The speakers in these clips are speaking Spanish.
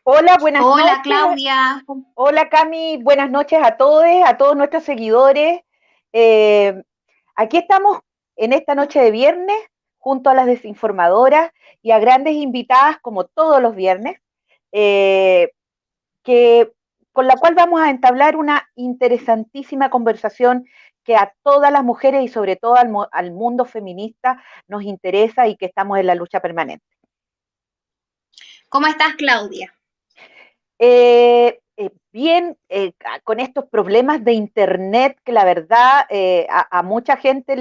Hola, buenas Hola noches. Claudia. Hola Cami, buenas noches a todos nuestros seguidores. Eh, Aquí estamos en esta noche de viernes junto a las desinformadoras y a grandes invitadas como todos los viernes, eh, que, con la cual vamos a entablar una interesantísima conversación que a todas las mujeres y sobre todo al mundo feminista nos interesa y que estamos en la lucha permanente. ¿Cómo estás, Claudia? Bien, con estos problemas de Internet, que la verdad a mucha gente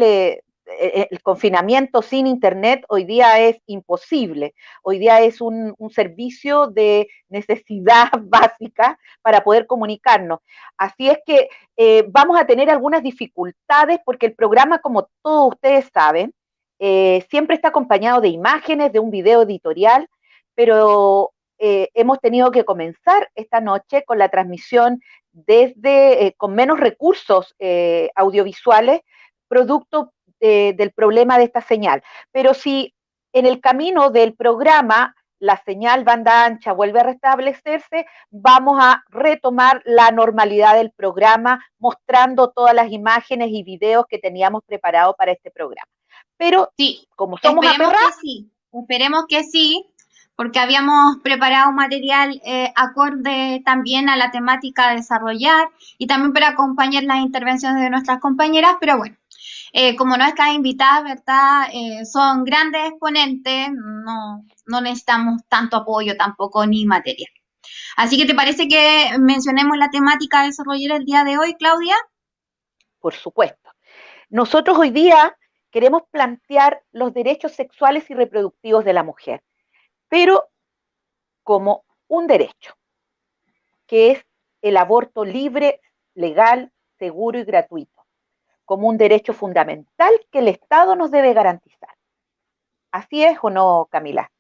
el confinamiento sin Internet hoy día es imposible. Hoy día es un servicio de necesidad básica para poder comunicarnos. Así es que vamos a tener algunas dificultades porque el programa, como todos ustedes saben, siempre está acompañado de imágenes, de un video editorial, pero hemos tenido que comenzar esta noche con la transmisión con menos recursos audiovisuales, producto del problema de esta señal. Pero si en el camino del programa la señal banda ancha vuelve a restablecerse, vamos a retomar la normalidad del programa mostrando todas las imágenes y videos que teníamos preparados para este programa. Pero Sí, como somos esperemos aperrados, que sí. Esperemos que sí, porque habíamos preparado un material acorde también a la temática a desarrollar y también para acompañar las intervenciones de nuestras compañeras, pero bueno, como nuestras invitadas, ¿verdad? Son grandes exponentes, no necesitamos tanto apoyo tampoco ni material. Así que, ¿te parece que mencionemos la temática a desarrollar el día de hoy, Claudia? por supuesto. Nosotros hoy día queremos plantear los derechos sexuales y reproductivos de la mujer, pero como un derecho, que es el aborto libre, legal, seguro y gratuito, como un derecho fundamental que el Estado nos debe garantizar. ¿Así es o no, Camila?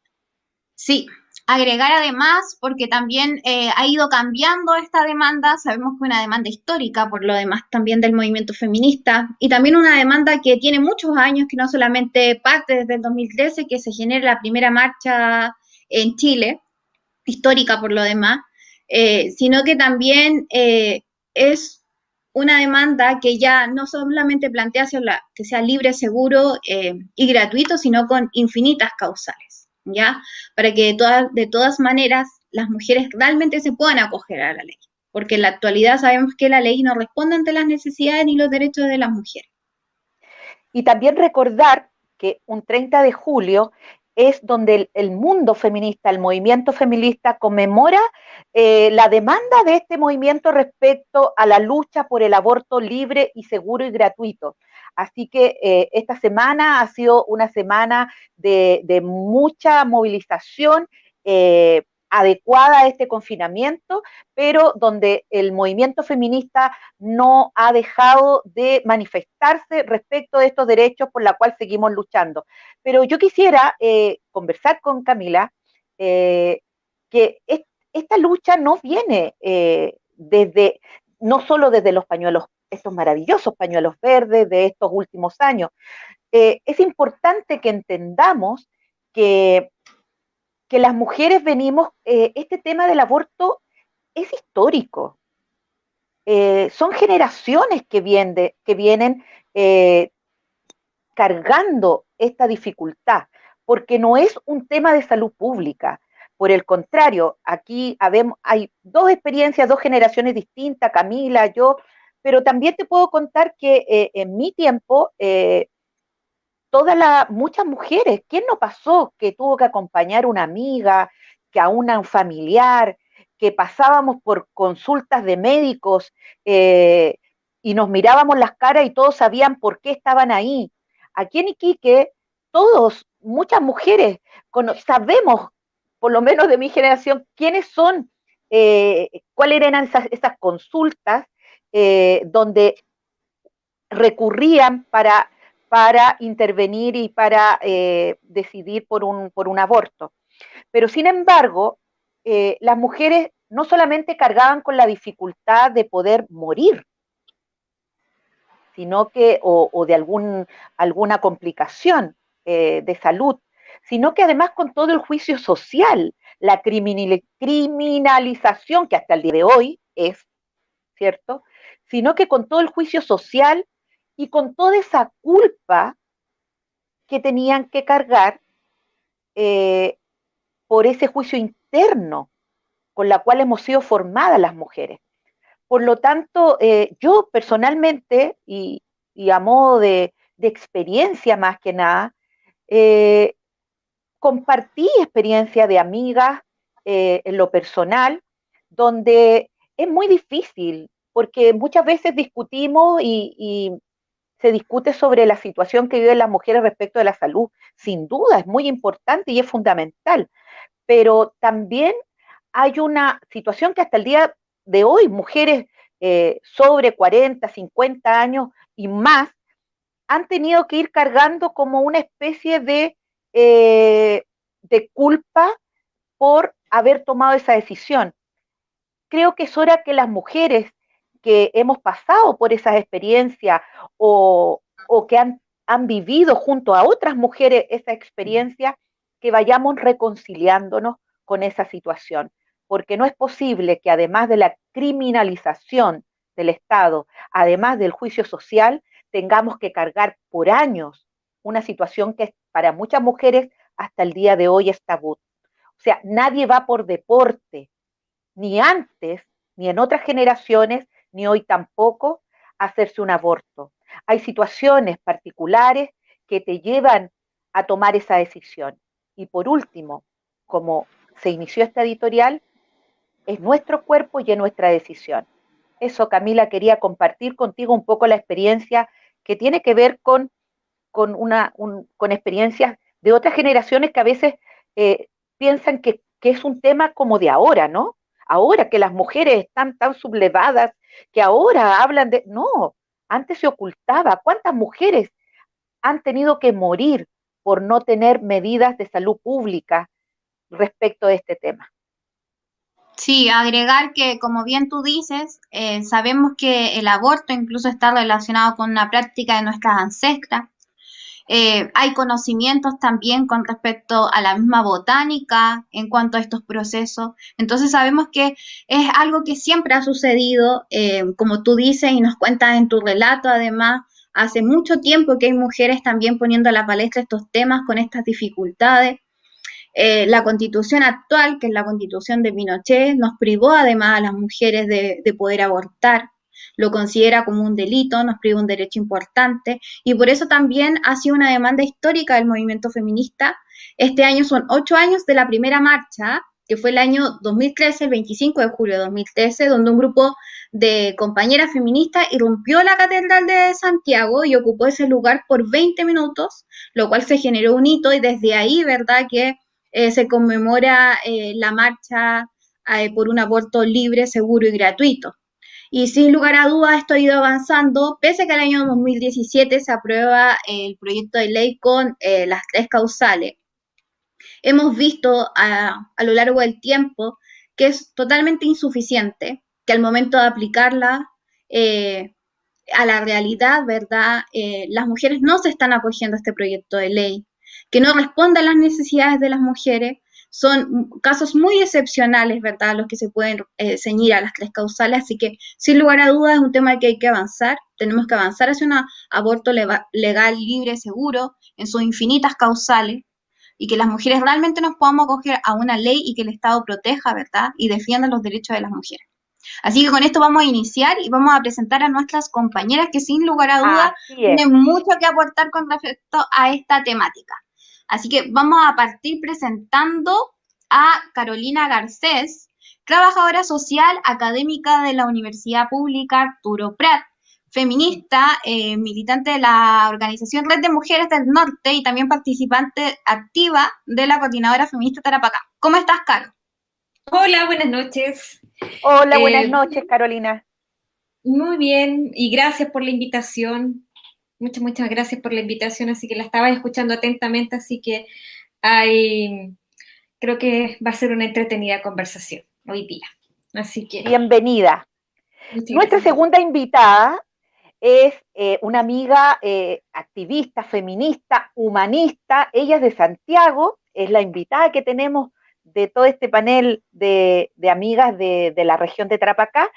Sí, agregar además, porque también ha ido cambiando esta demanda, sabemos que es una demanda histórica, por lo demás también del movimiento feminista, y también una demanda que tiene muchos años, que no solamente parte desde el 2013, que se genera la primera marcha en Chile, histórica por lo demás, sino que también es una demanda que ya no solamente plantea que sea libre, seguro y gratuito, sino con infinitas causales, ¿ya? Para que de todas maneras las mujeres realmente se puedan acoger a la ley, porque en la actualidad sabemos que la ley no responde ante las necesidades ni los derechos de las mujeres. Y también recordar que un 30 de julio es donde el mundo feminista, el movimiento feminista conmemora la demanda de este movimiento respecto a la lucha por el aborto libre y seguro y gratuito. Así que esta semana ha sido una semana de mucha movilización adecuada a este confinamiento, pero donde el movimiento feminista no ha dejado de manifestarse respecto de estos derechos por la cual seguimos luchando. Pero yo quisiera conversar con Camila eh, que esta lucha no viene no solo desde los pañuelos, estos maravillosos pañuelos verdes de estos últimos años. Es importante que entendamos que, que las mujeres venimos, este tema del aborto es histórico, son generaciones que vienen eh, cargando esta dificultad, porque no es un tema de salud pública. Por el contrario, aquí hay dos experiencias, dos generaciones distintas, Camila, yo, pero también te puedo contar que en mi tiempo, muchas mujeres, ¿quién no pasó que tuvo que acompañar a una amiga, que a un familiar, que pasábamos por consultas de médicos eh, y nos mirábamos las caras y todos sabían por qué estaban ahí? Aquí en Iquique, muchas mujeres, sabemos, por lo menos de mi generación, quiénes son, cuáles eran esas consultas donde recurrían para intervenir y para decidir por un aborto. Pero sin embargo, las mujeres no solamente cargaban con la dificultad de poder morir, sino que, o de alguna complicación de salud, sino que además con todo el juicio social. la criminalización que hasta el día de hoy es, ¿cierto? Sino que con todo el juicio social y con toda esa culpa que tenían que cargar eh, por ese juicio interno con la cual hemos sido formadas las mujeres. Por lo tanto, yo personalmente, y a modo de experiencia más que nada, eh, compartí experiencia de amigas en lo personal, donde es muy difícil, porque muchas veces discutimos y se discute sobre la situación que viven las mujeres respecto de la salud. Sin duda, es muy importante y es fundamental, pero también hay una situación que hasta el día de hoy, mujeres sobre 40, 50 años y más, han tenido que ir cargando como una especie eh, de culpa por haber tomado esa decisión. Creo que es hora que las mujeres que hemos pasado por esas experiencias o que han vivido junto a otras mujeres esa experiencia, que vayamos reconciliándonos con esa situación. Porque no es posible que además de la criminalización del Estado, además del juicio social, tengamos que cargar por años una situación que para muchas mujeres hasta el día de hoy es tabú. O sea, nadie va por deporte, ni antes, ni en otras generaciones, ni hoy tampoco, a hacerse un aborto. Hay situaciones particulares que te llevan a tomar esa decisión. Y por último, como se inició esta editorial, es nuestro cuerpo y es nuestra decisión. Eso, Camila, quería compartir contigo un poco la experiencia que tiene que ver con experiencias de otras generaciones que a veces piensan que es un tema como de ahora, ¿no? Ahora que las mujeres están tan sublevadas, que ahora hablan de... No, antes se ocultaba. ¿Cuántas mujeres han tenido que morir por no tener medidas de salud pública respecto de este tema? Sí, agregar que, como bien tú dices, sabemos que el aborto incluso está relacionado con una práctica de nuestras ancestras. Hay conocimientos también con respecto a la misma botánica en cuanto a estos procesos. Entonces sabemos que es algo que siempre ha sucedido, como tú dices y nos cuentas en tu relato, además, hace mucho tiempo que hay mujeres también poniendo a la palestra estos temas con estas dificultades. La constitución actual, que es la constitución de Pinochet, nos privó además a las mujeres de poder abortar, lo considera como un delito, nos priva un derecho importante y por eso también ha sido una demanda histórica del movimiento feminista. Este año son 8 años de la primera marcha, que fue el año 2013, el 25 de julio de 2013, donde un grupo de compañeras feministas irrumpió la Catedral de Santiago y ocupó ese lugar por 20 minutos, lo cual se generó un hito y desde ahí, ¿verdad?, que se conmemora la marcha por un aborto libre, seguro y gratuito. Y sin lugar a dudas esto ha ido avanzando, pese a que el año 2017 se aprueba el proyecto de ley con las 3 causales. Hemos visto a lo largo del tiempo que es totalmente insuficiente, que al momento de aplicarla a la realidad, ¿verdad? Las mujeres no se están acogiendo a este proyecto de ley, que no responde a las necesidades de las mujeres. Son casos muy excepcionales, ¿verdad?, los que se pueden ceñir a las 3 causales, así que sin lugar a dudas es un tema que hay que avanzar. Tenemos que avanzar hacia un aborto legal, libre, seguro, en sus infinitas causales, y que las mujeres realmente nos podamos acoger a una ley y que el Estado proteja, ¿verdad?, y defienda los derechos de las mujeres. Así que con esto vamos a iniciar y vamos a presentar a nuestras compañeras que sin lugar a dudas tienen mucho que aportar con respecto a esta temática. Así que vamos a partir presentando a Carolina Garcés, trabajadora social académica de la Universidad Pública Arturo Prat, feminista, militante de la organización Red de Mujeres del Norte y también participante activa de la Coordinadora Feminista Tarapacá. ¿Cómo estás, Caro? Hola, buenas noches. Hola, buenas noches, Carolina. Muy bien, y gracias por la invitación. Muchas gracias por la invitación, así que la estaba escuchando atentamente, así que creo que va a ser una entretenida conversación hoy día. Así que... Bienvenida. Nuestra segunda invitada es una amiga activista, feminista, humanista. Ella es de Santiago, es la invitada que tenemos de todo este panel de amigas de la región de Tarapacá.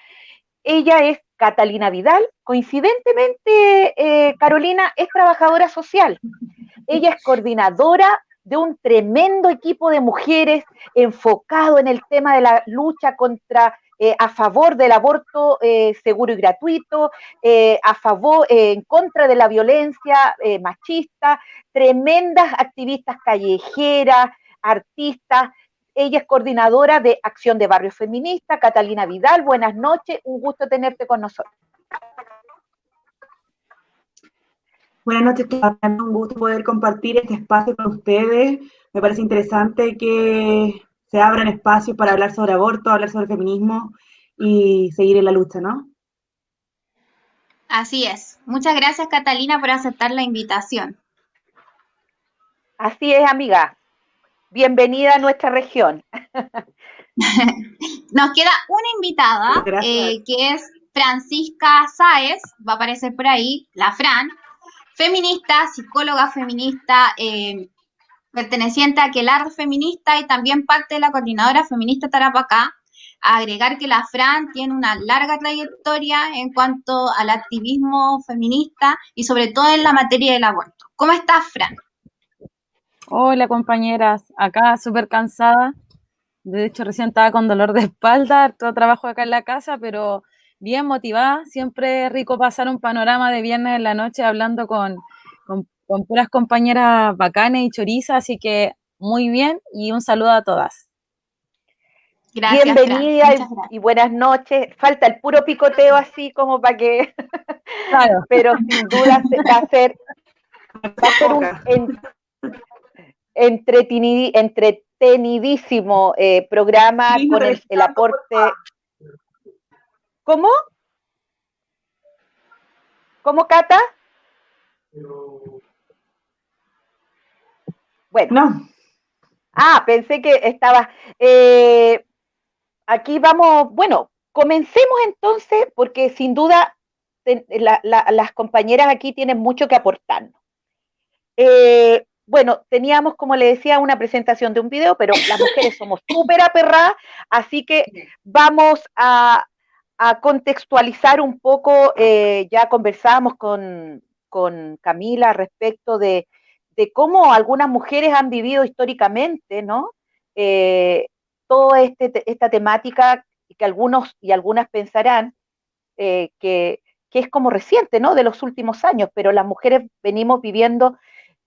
Ella es Catalina Vidal. Coincidentemente, Carolina es trabajadora social. Ella es coordinadora de un tremendo equipo de mujeres enfocado en el tema de la lucha contra, a favor del aborto seguro y gratuito, a favor, en contra de la violencia machista, tremendas activistas callejeras, artistas. Ella es coordinadora de Acción de Barrio Feminista. Catalina Vidal, buenas noches, un gusto tenerte con nosotros. Buenas noches, un gusto poder compartir este espacio con ustedes. Me parece interesante que se abran espacios para hablar sobre aborto, hablar sobre feminismo y seguir en la lucha, ¿no? Así es. Muchas gracias, Catalina, por aceptar la invitación. Así es, amiga. Bienvenida a nuestra región. Nos queda una invitada, que es Francisca Sáez, va a aparecer por ahí, la Fran, feminista, psicóloga feminista, perteneciente a Aquelarre Feminista y también parte de la Coordinadora Feminista Tarapacá. Agregar que la Fran tiene una larga trayectoria en cuanto al activismo feminista y sobre todo en la materia del aborto. ¿Cómo estás, Fran? Hola, compañeras, acá súper cansada. De hecho, recién estaba con dolor de espalda, todo trabajo acá en la casa, pero bien motivada. Siempre es rico pasar un panorama de viernes en la noche hablando con puras compañeras bacanas y chorizas, así que muy bien y un saludo a todas. Gracias, bienvenida y buenas noches. Falta el puro picoteo así como para que... Claro. Pero sin duda va a ser un entretenidísimo programa con el aporte. ¿Cómo? ¿Cómo, Cata? Bueno. No. Pensé que estaba... aquí vamos, bueno, comencemos entonces, porque sin duda las compañeras aquí tienen mucho que aportarnos. Bueno, teníamos, como le decía, una presentación de un video, pero las mujeres somos súper aperradas, así que vamos a contextualizar un poco. Ya conversábamos con Camila respecto de cómo algunas mujeres han vivido históricamente, ¿no? Toda esta temática que algunos y algunas pensarán que es como reciente, ¿no? De los últimos años, pero las mujeres venimos viviendo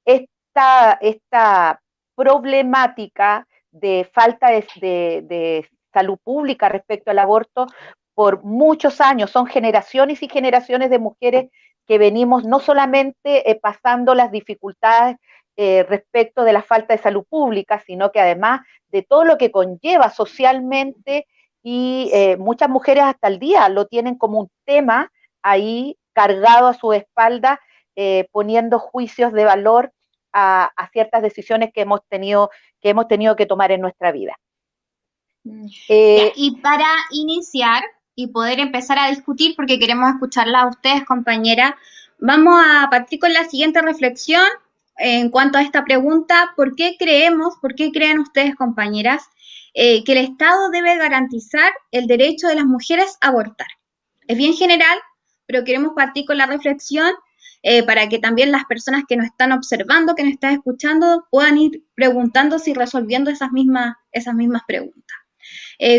esta problemática de falta de salud pública respecto al aborto por muchos años. Son generaciones y generaciones de mujeres que venimos no solamente pasando las dificultades respecto de la falta de salud pública, sino que además de todo lo que conlleva socialmente, y muchas mujeres hasta el día lo tienen como un tema ahí cargado a su espalda, poniendo juicios de valor a ciertas decisiones que hemos tenido que tomar en nuestra vida. Y para iniciar y poder empezar a discutir, porque queremos escucharla a ustedes, compañeras, vamos a partir con la siguiente reflexión en cuanto a esta pregunta: ¿por qué creen ustedes, compañeras, que el Estado debe garantizar el derecho de las mujeres a abortar? Es bien general, pero queremos partir con la reflexión para que también las personas que nos están observando, que nos están escuchando, puedan ir preguntándose y resolviendo esas mismas preguntas.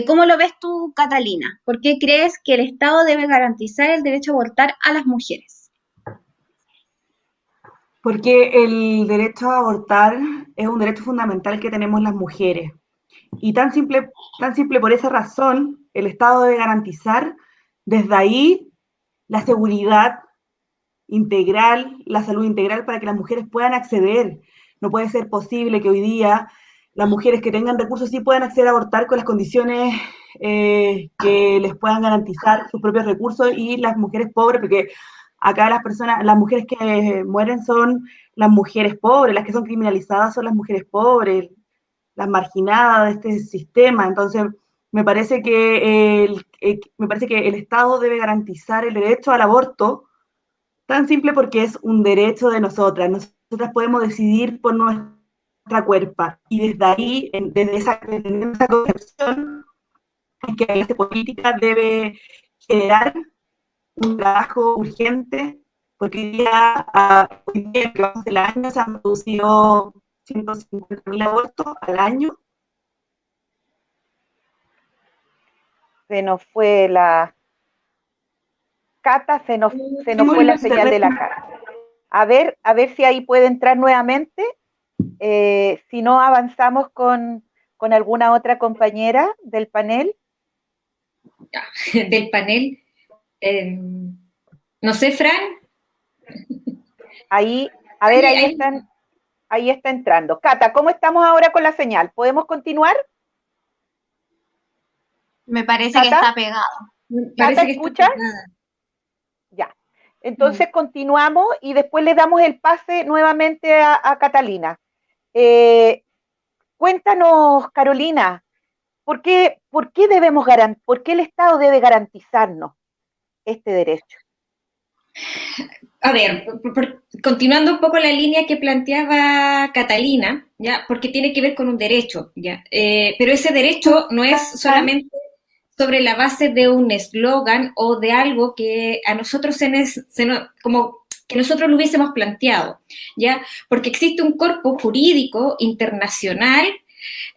¿Cómo lo ves tú, Catalina? ¿Por qué crees que el Estado debe garantizar el derecho a abortar a las mujeres? Porque el derecho a abortar es un derecho fundamental que tenemos las mujeres. Y tan simple por esa razón, el Estado debe garantizar desde ahí la seguridad integral, la salud integral para que las mujeres puedan acceder. No puede ser posible que hoy día las mujeres que tengan recursos sí puedan acceder a abortar con las condiciones que les puedan garantizar sus propios recursos, y las mujeres pobres, porque acá las mujeres que mueren son las mujeres pobres, las que son criminalizadas son las mujeres pobres, las marginadas de este sistema. Entonces, me parece que el Estado debe garantizar el derecho al aborto, tan simple porque es un derecho de nosotras. Nosotras podemos decidir por nuestro nuestra cuerpa. Y desde ahí, desde esa concepción, es que la clase política debe generar un trabajo urgente, porque hoy día en lo que vamos del año se han producido 150.000 abortos al año. Se nos fue la Cata, se nos fue la señal de la Cata. A ver si ahí puede entrar nuevamente. Si no, avanzamos con alguna otra compañera del panel. Del panel. No sé, Fran. Ahí está entrando. Cata, ¿cómo estamos ahora con la señal? ¿Podemos continuar? Me parece ¿Cata? que está pegado. ¿Cata, escuchas? Ya. Entonces continuamos y después le damos el pase nuevamente a Catalina. Cuéntanos, Carolina, ¿por qué el Estado debe garantizarnos este derecho? A ver, continuando un poco la línea que planteaba Catalina, ¿ya? Porque tiene que ver con un derecho, ¿ya? Pero ese derecho no es solamente sobre la base de un eslogan o de algo que a nosotros como que nosotros lo hubiésemos planteado, ¿ya? Porque existe un cuerpo jurídico internacional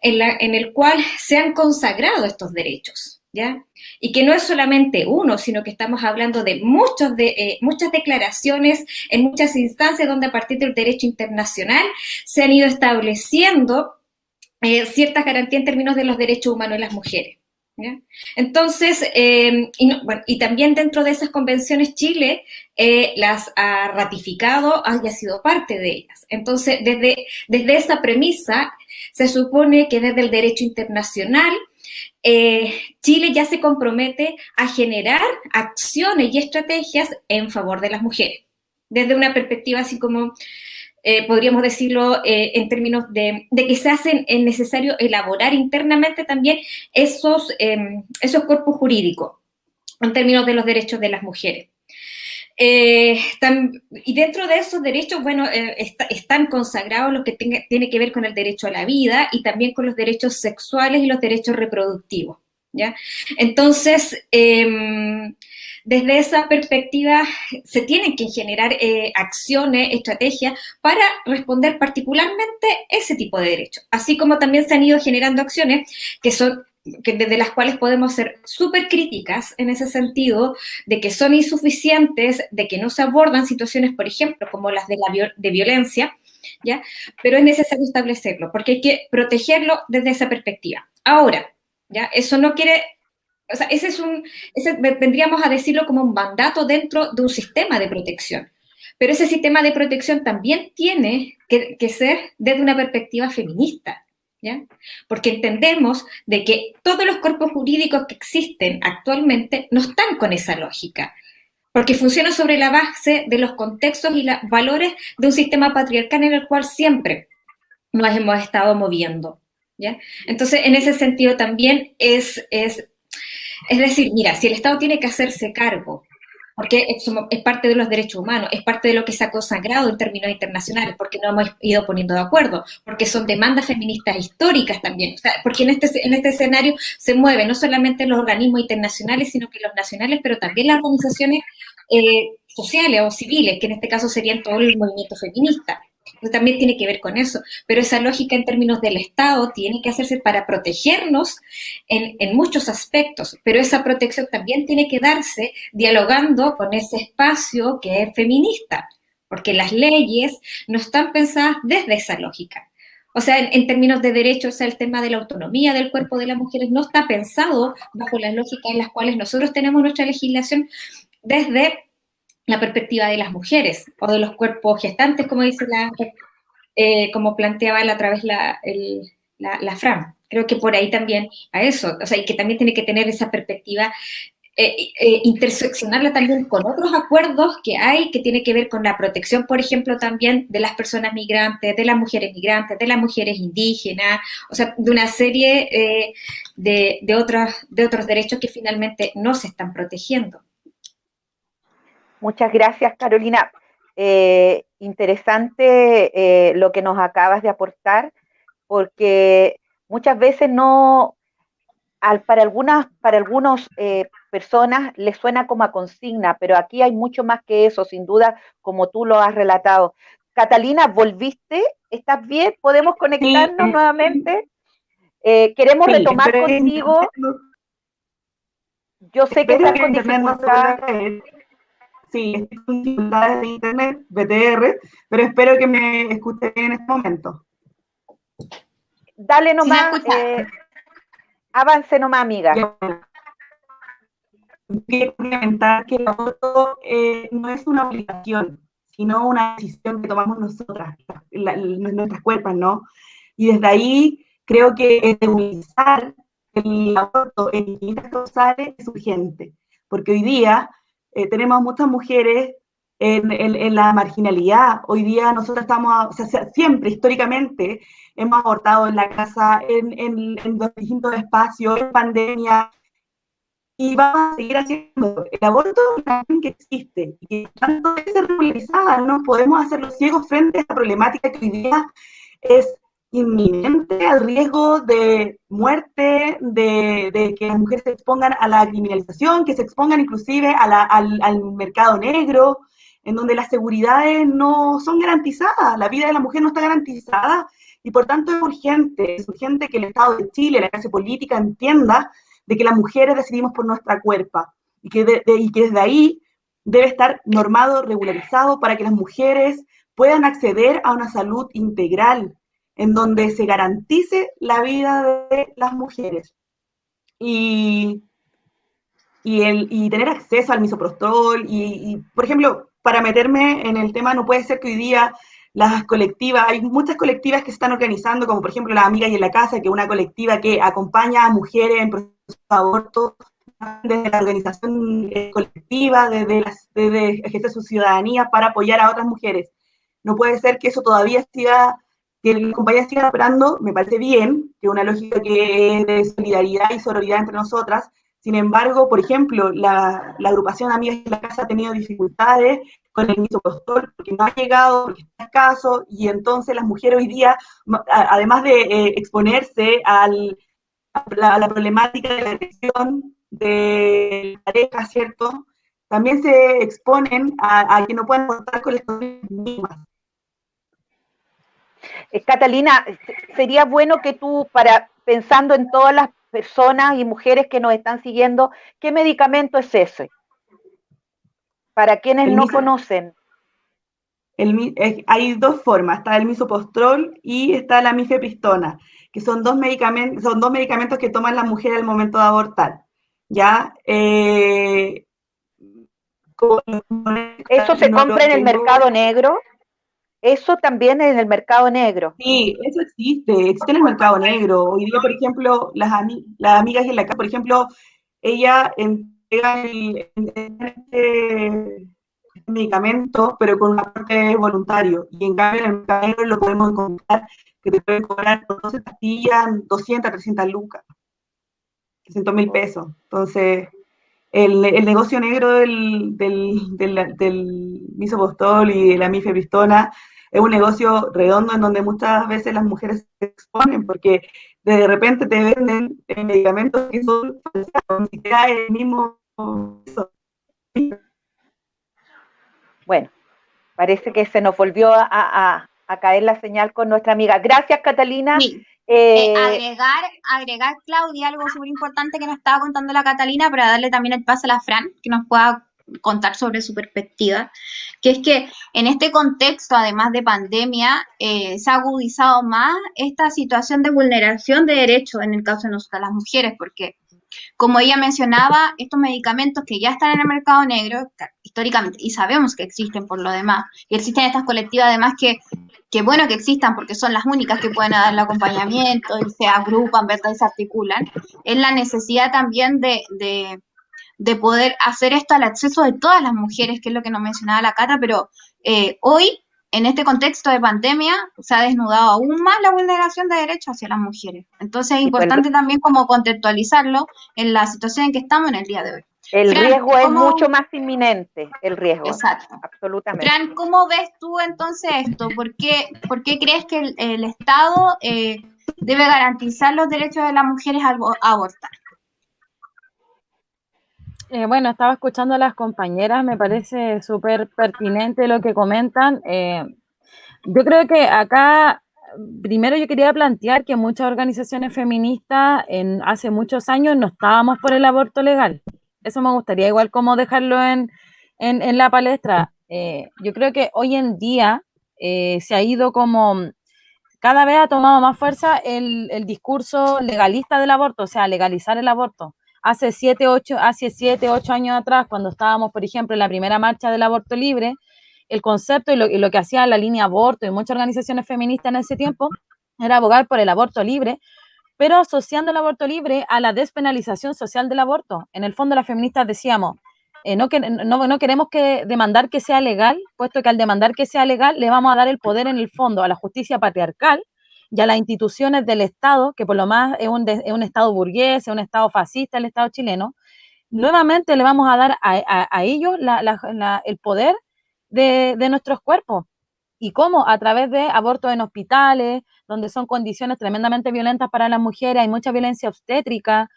en el cual se han consagrado estos derechos, ¿ya? Y que no es solamente uno, sino que estamos hablando de muchas declaraciones en muchas instancias donde a partir del derecho internacional se han ido estableciendo ciertas garantías en términos de los derechos humanos de las mujeres. ¿Ya? Entonces, y también dentro de esas convenciones Chile las ha ratificado y ha sido parte de ellas. Entonces, desde esa premisa, se supone que desde el derecho internacional Chile ya se compromete a generar acciones y estrategias en favor de las mujeres, desde una perspectiva así como podríamos decirlo en términos de que se hacen, es necesario elaborar internamente también esos cuerpos jurídicos en términos de los derechos de las mujeres. Y dentro de esos derechos, bueno, están consagrados los que tiene que ver con el derecho a la vida y también con los derechos sexuales y los derechos reproductivos, ¿ya? Entonces, desde esa perspectiva se tienen que generar acciones, estrategias para responder particularmente ese tipo de derechos, así como también se han ido generando acciones desde las cuales podemos ser súper críticas en ese sentido, de que son insuficientes, de que no se abordan situaciones, por ejemplo, como las de violencia, ¿ya? Pero es necesario establecerlo, porque hay que protegerlo desde esa perspectiva. Ahora, ¿ya? Eso no quiere... O sea, vendríamos a decirlo como un mandato dentro de un sistema de protección. Pero ese sistema de protección también tiene que ser desde una perspectiva feminista, ¿ya? Porque entendemos de que todos los cuerpos jurídicos que existen actualmente no están con esa lógica, porque funcionan sobre la base de los contextos y los valores de un sistema patriarcal en el cual siempre nos hemos estado moviendo, ¿ya? Entonces, en ese sentido también es decir, mira, si el Estado tiene que hacerse cargo, porque es parte de los derechos humanos, es parte de lo que se ha consagrado en términos internacionales, porque no hemos ido poniendo de acuerdo, porque son demandas feministas históricas también, o sea, porque en este escenario se mueven no solamente los organismos internacionales, sino que los nacionales, pero también las organizaciones sociales o civiles, que en este caso serían todo el movimiento feminista. Entonces también tiene que ver con eso, pero esa lógica en términos del Estado tiene que hacerse para protegernos en muchos aspectos, pero esa protección también tiene que darse dialogando con ese espacio que es feminista, porque las leyes no están pensadas desde esa lógica. O sea, en términos de derechos, o sea, el tema de la autonomía del cuerpo de las mujeres no está pensado bajo las lógicas en las cuales nosotros tenemos nuestra legislación desde la perspectiva de las mujeres o de los cuerpos gestantes, como dice como planteaba la otra vez la Fran. Creo que por ahí también a eso, o sea, y que también tiene que tener esa perspectiva, interseccionarla también con otros acuerdos que hay, que tiene que ver con la protección, por ejemplo, también de las personas migrantes, de las mujeres migrantes, de las mujeres indígenas, o sea, de una serie de otros derechos que finalmente no se están protegiendo. Muchas gracias, Carolina. Interesante lo que nos acabas de aportar. porque muchas veces no, para algunos personas les suena como a consigna, pero aquí hay mucho más que eso, sin duda, como tú lo has relatado. Catalina, ¿volviste? ¿Estás bien? ¿Podemos Sí, conectarnos nuevamente? Queremos sí, retomar contigo. Yo sé que espero estás que el con internet no se vuelva dificultad. a caer. Sí, estoy con dificultades de internet, BTR, pero espero que me escuche bien en este momento. Dale Sí se nomás, escucha. avance nomás, amiga. Ya, bueno, quiero complementar que el aborto no es una obligación, sino una decisión que tomamos nosotras, nuestras cuerpos, ¿no? Y desde ahí creo que regularizar el aborto en distintas causales es urgente, porque hoy día tenemos muchas mujeres en la marginalidad. Hoy día nosotros estamos, o sea, siempre históricamente hemos abortado en la casa, en los distintos espacios, en pandemia, y vamos a seguir haciendo. El aborto es una acción que existe y que tanto debe ser regularizada, no podemos hacerlo ciegos frente a esta problemática que hoy día es inminente al riesgo de muerte, de que las mujeres se expongan a la criminalización, que se expongan inclusive al mercado negro, en donde las seguridades no son garantizadas, la vida de la mujer no está garantizada y por tanto es urgente que el Estado de Chile, la clase política entienda de que las mujeres decidimos por nuestra cuerpa y que desde ahí debe estar normado, regularizado para que las mujeres puedan acceder a una salud integral en donde se garantice la vida de las mujeres y, y tener acceso al misoprostol y, por ejemplo, para meterme en el tema, no puede ser que hoy día las colectivas, hay muchas colectivas que se están organizando, como por ejemplo las Amigas y en la Casa, que es una colectiva que acompaña a mujeres en procesos de aborto desde la organización colectiva, desde ejercer su ciudadanía para apoyar a otras mujeres. No puede ser que eso todavía siga, que las compañías sigan operando, me parece bien, que una lógica que es de solidaridad y sororidad entre nosotras. Sin embargo, por ejemplo, la agrupación Amigas en la Casa ha tenido dificultades con el misoprostol porque no ha llegado, porque está escaso, y entonces las mujeres hoy día, además de exponerse a la problemática de la agresión de la pareja, ¿cierto? También se exponen a que no pueden abortar con las mismas. Catalina, sería bueno que tú, pensando en todas las personas y mujeres que nos están siguiendo, ¿qué medicamento es ese? Para quienes no conocen. Hay dos formas, está el misoprostol y está la mifepristona, que son dos medicamentos que toman las mujeres al momento de abortar. ¿Ya? ¿Eso se compra en el mercado negro? Eso también en el mercado negro. Sí, eso existe en el mercado negro. Hoy día, por ejemplo, las amigas en la casa, por ejemplo, ella entrega este medicamento, pero con un aporte voluntario. Y en cambio, en el mercado negro lo podemos encontrar que te pueden cobrar por 12 pastillas 200, 300 lucas, 300.000 pesos. Entonces, el negocio negro del misoprostol y de la mifepristona es un negocio redondo en donde muchas veces las mujeres se exponen porque de repente te venden medicamentos que son falseados, ni siquiera el mismo. Bueno, parece que se nos volvió a caer la señal con nuestra amiga. Gracias, Catalina. Sí. Agregar, Claudia, algo súper importante que nos estaba contando la Catalina para darle también el paso a la Fran, que nos pueda contar sobre su perspectiva, que es que en este contexto, además de pandemia, se ha agudizado más esta situación de vulneración de derechos en el caso de nosotras las mujeres, porque como ella mencionaba, estos medicamentos que ya están en el mercado negro, históricamente, y sabemos que existen por lo demás, y existen estas colectivas además que bueno que existan porque son las únicas que pueden dar el acompañamiento y se agrupan, ¿verdad? Y se articulan, es la necesidad también de poder hacer esto al acceso de todas las mujeres, que es lo que nos mencionaba la Cata, pero hoy, en este contexto de pandemia, se ha desnudado aún más la vulneración de derechos hacia las mujeres. Entonces es importante también como contextualizarlo en la situación en que estamos en el día de hoy. El Fran, riesgo es mucho más inminente, el riesgo. Exacto. Absolutamente. Fran, ¿cómo ves tú entonces esto? ¿Por qué crees que el Estado debe garantizar los derechos de las mujeres a abortar. Bueno, estaba escuchando a las compañeras, me parece súper pertinente lo que comentan. Yo creo que acá, primero yo quería plantear que muchas organizaciones feministas hace muchos años no estábamos por el aborto legal. Eso me gustaría igual como dejarlo en la palestra. Yo creo que hoy en día se ha ido como, cada vez ha tomado más fuerza el discurso legalista del aborto, o sea, legalizar el aborto. Hace 7, 8 años atrás, cuando estábamos, por ejemplo, en la primera marcha del aborto libre, el concepto y lo que hacía la línea aborto y muchas organizaciones feministas en ese tiempo era abogar por el aborto libre, pero asociando el aborto libre a la despenalización social del aborto. En el fondo las feministas decíamos, no queremos demandar que sea legal, puesto que al demandar que sea legal le vamos a dar el poder en el fondo a la justicia patriarcal y a las instituciones del Estado, que por lo más es un Estado burgués, es un Estado fascista, el Estado chileno. Nuevamente le vamos a dar a ellos el poder de nuestros cuerpos. ¿Y cómo? A través de abortos en hospitales, donde son condiciones tremendamente violentas para las mujeres, hay mucha violencia obstétrica,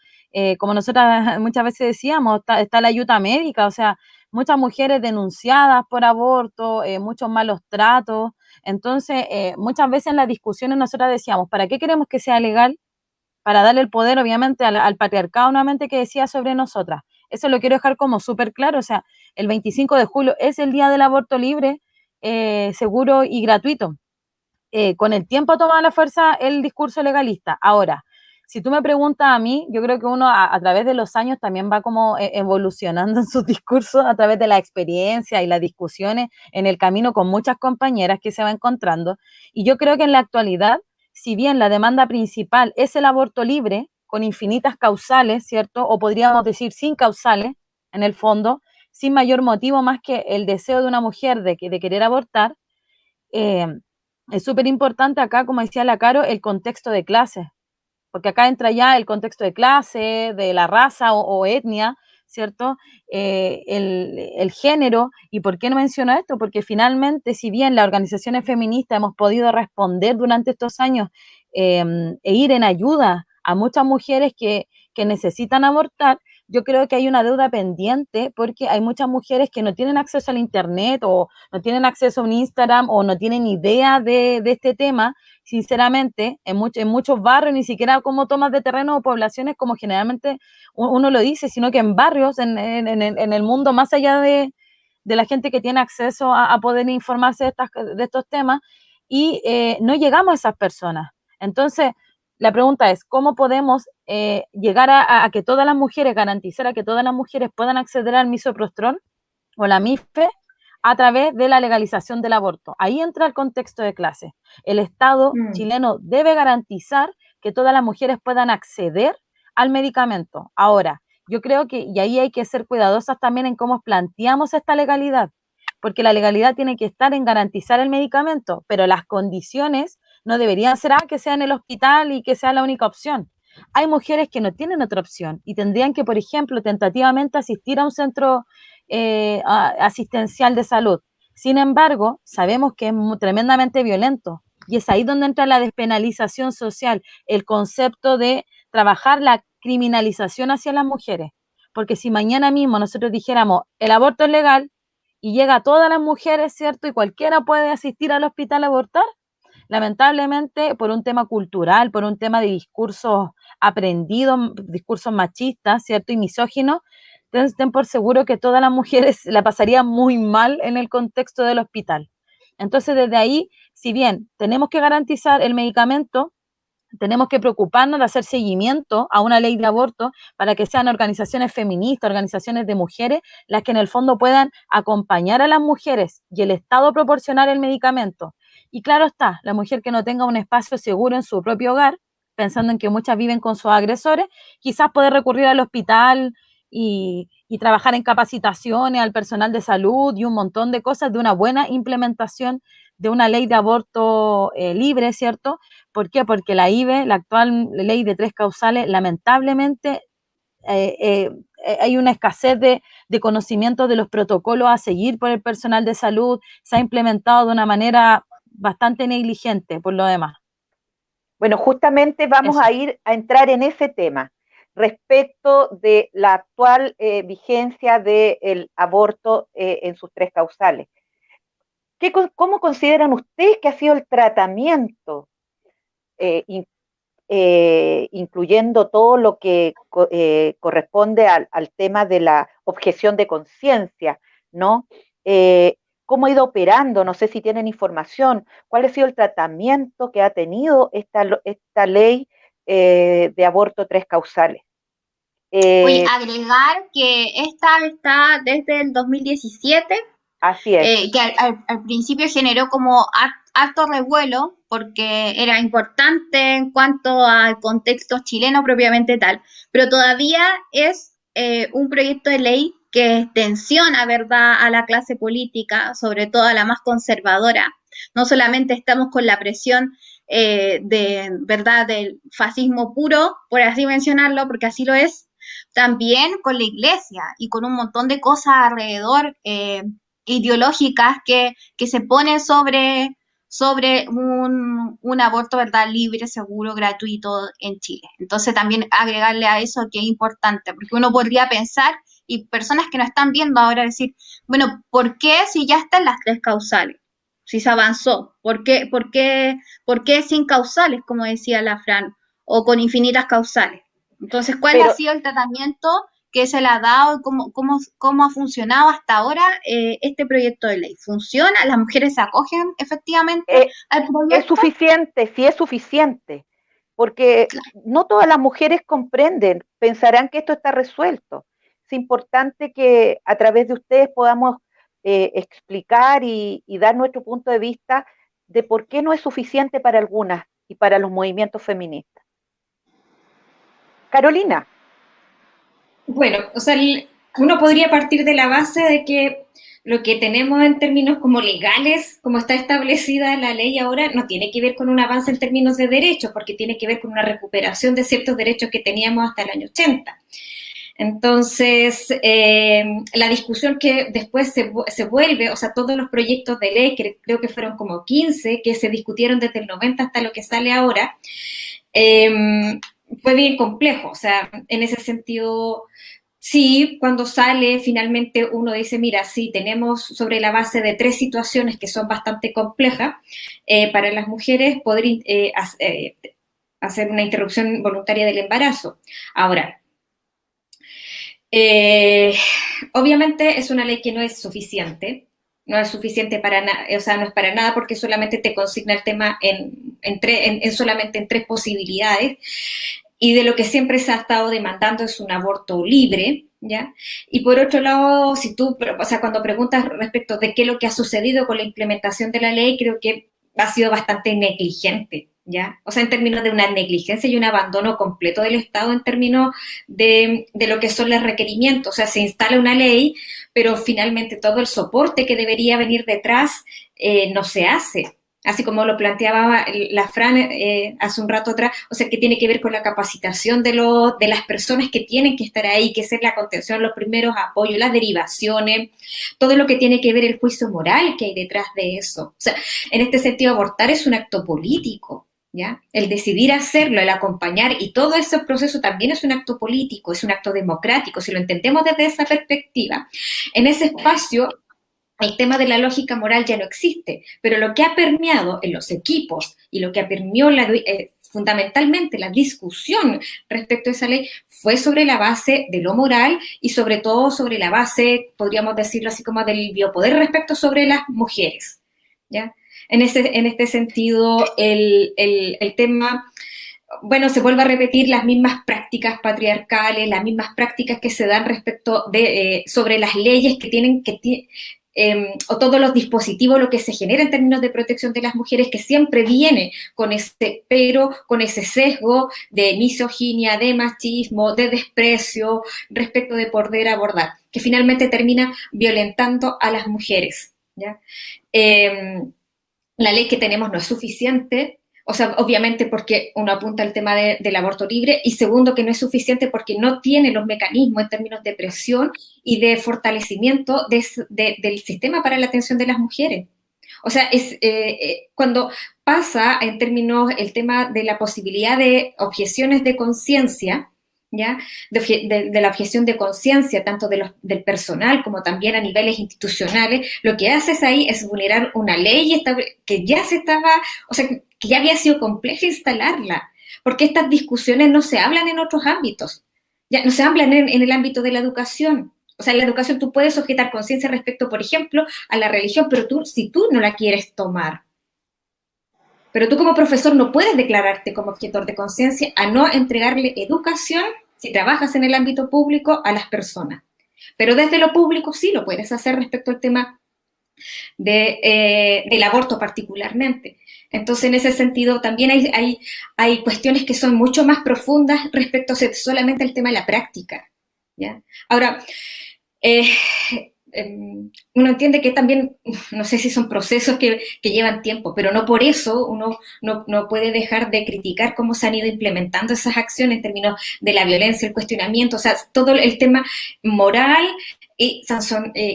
como nosotras muchas veces decíamos, está la ayuda médica, o sea, muchas mujeres denunciadas por aborto, muchos malos tratos. Entonces, muchas veces en las discusiones nosotras decíamos, ¿para qué queremos que sea legal? Para darle el poder, obviamente, al patriarcado nuevamente que decía sobre nosotras. Eso lo quiero dejar como súper claro, o sea, el 25 de julio es el día del aborto libre, seguro y gratuito. Con el tiempo ha tomado la fuerza el discurso legalista. Ahora, si tú me preguntas a mí, yo creo que uno a través de los años también va como evolucionando en sus discursos a través de la experiencia y las discusiones en el camino con muchas compañeras que se va encontrando. Y yo creo que en la actualidad, si bien la demanda principal es el aborto libre, con infinitas causales, ¿cierto? O podríamos decir sin causales, en el fondo, sin mayor motivo más que el deseo de una mujer de querer abortar, eh, es súper importante acá, como decía la Caro, el contexto de clase, porque acá entra ya el contexto de clase, de la raza o etnia, ¿cierto? El género. ¿Y por qué no menciono esto? Porque finalmente, si bien las organizaciones feministas hemos podido responder durante estos años e ir en ayuda a muchas mujeres que necesitan abortar, yo creo que hay una deuda pendiente porque hay muchas mujeres que no tienen acceso al internet o no tienen acceso a un Instagram o no tienen idea de este tema. Sinceramente, en muchos barrios, ni siquiera como tomas de terreno o poblaciones como generalmente uno lo dice, sino que en barrios, en el mundo, más allá de la gente que tiene acceso a poder informarse de estos temas, y no llegamos a esas personas. Entonces, la pregunta es, ¿cómo podemos llegar a que todas las mujeres, garantizar a que todas las mujeres puedan acceder al misoprostol o la MIFE a través de la legalización del aborto? Ahí entra el contexto de clase. El Estado chileno debe garantizar que todas las mujeres puedan acceder al medicamento. Ahora, yo creo que, y ahí hay que ser cuidadosas también en cómo planteamos esta legalidad, porque la legalidad tiene que estar en garantizar el medicamento, pero las condiciones no deberían ser que sea en el hospital y que sea la única opción. Hay mujeres que no tienen otra opción y tendrían que, por ejemplo, tentativamente asistir a un centro asistencial de salud. Sin embargo, sabemos que es tremendamente violento y es ahí donde entra la despenalización social, el concepto de trabajar la criminalización hacia las mujeres. Porque si mañana mismo nosotros dijéramos el aborto es legal y llega a todas las mujeres, ¿cierto? Y cualquiera puede asistir al hospital a abortar, lamentablemente por un tema cultural, por un tema de discursos aprendidos, discursos machistas, ¿cierto? Y misóginos, entonces ten por seguro que todas las mujeres la pasarían muy mal en el contexto del hospital. Entonces, desde ahí, si bien tenemos que garantizar el medicamento, tenemos que preocuparnos de hacer seguimiento a una ley de aborto para que sean organizaciones feministas, organizaciones de mujeres, las que en el fondo puedan acompañar a las mujeres y el Estado proporcionar el medicamento. Y claro está, la mujer que no tenga un espacio seguro en su propio hogar, pensando en que muchas viven con sus agresores, quizás puede recurrir al hospital y trabajar en capacitaciones al personal de salud y un montón de cosas de una buena implementación de una ley de aborto libre, ¿cierto? ¿Por qué? Porque la IVE, la actual ley de 3 causales, lamentablemente hay una escasez de conocimiento de los protocolos a seguir por el personal de salud, se ha implementado de una manera bastante negligente por lo demás. Bueno, justamente vamos Eso. a entrar en ese tema respecto de la actual vigencia del aborto en sus tres causales. ¿Cómo consideran ustedes que ha sido el tratamiento, incluyendo todo lo que corresponde al tema de la objeción de conciencia, ¿no? ¿Cómo ha ido operando? No sé si tienen información. ¿Cuál ha sido el tratamiento que ha tenido esta ley de aborto tres causales? Oye, Eh, agregar que esta está desde el 2017, Así es. que al principio generó como harto revuelo porque era importante en cuanto al contexto chileno propiamente tal, pero todavía es un proyecto de ley que tensiona, ¿verdad?, a la clase política, sobre todo a la más conservadora. No solamente estamos con la presión ¿verdad?, del fascismo puro, por así mencionarlo, porque así lo es, también con la iglesia y con un montón de cosas alrededor ideológicas que se ponen sobre un aborto, ¿verdad?, libre, seguro, gratuito en Chile. Entonces también agregarle a eso que es importante, porque uno podría pensar, y personas que nos están viendo ahora decir, bueno, ¿por qué si ya están las tres causales? Si se avanzó, ¿por qué sin causales, como decía la Fran, o con infinitas causales? Entonces, ¿cuál ha Pero sido el tratamiento que se le ha dado, cómo ha funcionado hasta ahora este proyecto de ley? ¿Funciona? ¿Las mujeres se acogen efectivamente eh, al es proyecto? suficiente, sí es suficiente, porque no todas las mujeres comprenden, pensarán que esto está resuelto. Es importante que a través de ustedes podamos explicar y dar nuestro punto de vista de por qué no es suficiente para algunas y para los movimientos feministas. Carolina, Bueno, o sea, uno podría partir de la base de que lo que tenemos en términos como legales, como está establecida la ley ahora, no tiene que ver con un avance en términos de derechos, porque tiene que ver con una recuperación de ciertos derechos que teníamos hasta el año 80. Entonces, la discusión que después se vuelve, o sea, todos los proyectos de ley, que creo que fueron como 15, que se discutieron desde el 90 hasta lo que sale ahora, fue bien complejo. O sea, en ese sentido, sí, cuando sale, finalmente uno dice, mira, sí, tenemos sobre la base de tres situaciones que son bastante complejas para las mujeres poder hacer una interrupción voluntaria del embarazo. Ahora, obviamente es una ley que no es suficiente, no es suficiente para nada, o sea, no es para nada porque solamente te consigna el tema solamente en tres posibilidades, y de lo que siempre se ha estado demandando es un aborto libre, ¿ya? Y por otro lado, si tú, o sea, cuando preguntas respecto de qué es lo que ha sucedido con la implementación de la ley, creo que ha sido bastante negligente, ¿ya? O sea, en términos de una negligencia y un abandono completo del Estado en términos de lo que son los requerimientos. O sea, se instala una ley, pero finalmente todo el soporte que debería venir detrás no se hace. Así como lo planteaba la Fran hace un rato atrás, o sea, que tiene que ver con la capacitación de las personas que tienen que estar ahí, que es la contención, los primeros apoyos, las derivaciones, todo lo que tiene que ver el juicio moral que hay detrás de eso. O sea, en este sentido, abortar es un acto político, ¿ya? El decidir hacerlo, el acompañar, y todo ese proceso también es un acto político, es un acto democrático, si lo entendemos desde esa perspectiva. En ese espacio, el tema de la lógica moral ya no existe, pero lo que ha permeado en los equipos y lo que ha permeado fundamentalmente la discusión respecto a esa ley fue sobre la base de lo moral y sobre todo sobre la base, podríamos decirlo así, como del biopoder respecto sobre las mujeres, ¿ya? En este sentido, el tema, bueno, se vuelve a repetir las mismas prácticas patriarcales, las mismas prácticas que se dan respecto de sobre las leyes que tienen o todos los dispositivos, lo que se genera en términos de protección de las mujeres, que siempre viene con con ese sesgo de misoginia, de machismo, de desprecio respecto de poder abordar, que finalmente termina violentando a las mujeres, ¿ya? La ley que tenemos no es suficiente, o sea, obviamente porque uno apunta al tema del aborto libre, y segundo, que no es suficiente porque no tiene los mecanismos en términos de presión y de fortalecimiento del sistema para la atención de las mujeres. O sea, cuando pasa en términos el tema de la posibilidad de objeciones de conciencia, ¿ya? De la objeción de conciencia, tanto del personal como también a niveles institucionales, lo que haces ahí es vulnerar una ley que ya se estaba, o sea, que ya había sido compleja instalarla, porque estas discusiones no se hablan en otros ámbitos, ya no se hablan en el ámbito de la educación. O sea, en la educación tú puedes objetar conciencia respecto, por ejemplo, a la religión, pero si tú no la quieres tomar, pero tú como profesor no puedes declararte como objetor de conciencia a no entregarle educación si trabajas en el ámbito público a las personas. Pero desde lo público sí lo puedes hacer respecto al tema del aborto particularmente. Entonces, en ese sentido, también hay cuestiones que son mucho más profundas respecto a solamente al tema de la práctica, ¿ya? Ahora, uno entiende que también, no sé si son procesos que llevan tiempo, pero no por eso uno no puede dejar de criticar cómo se han ido implementando esas acciones en términos de la violencia, el cuestionamiento, o sea, todo el tema moral y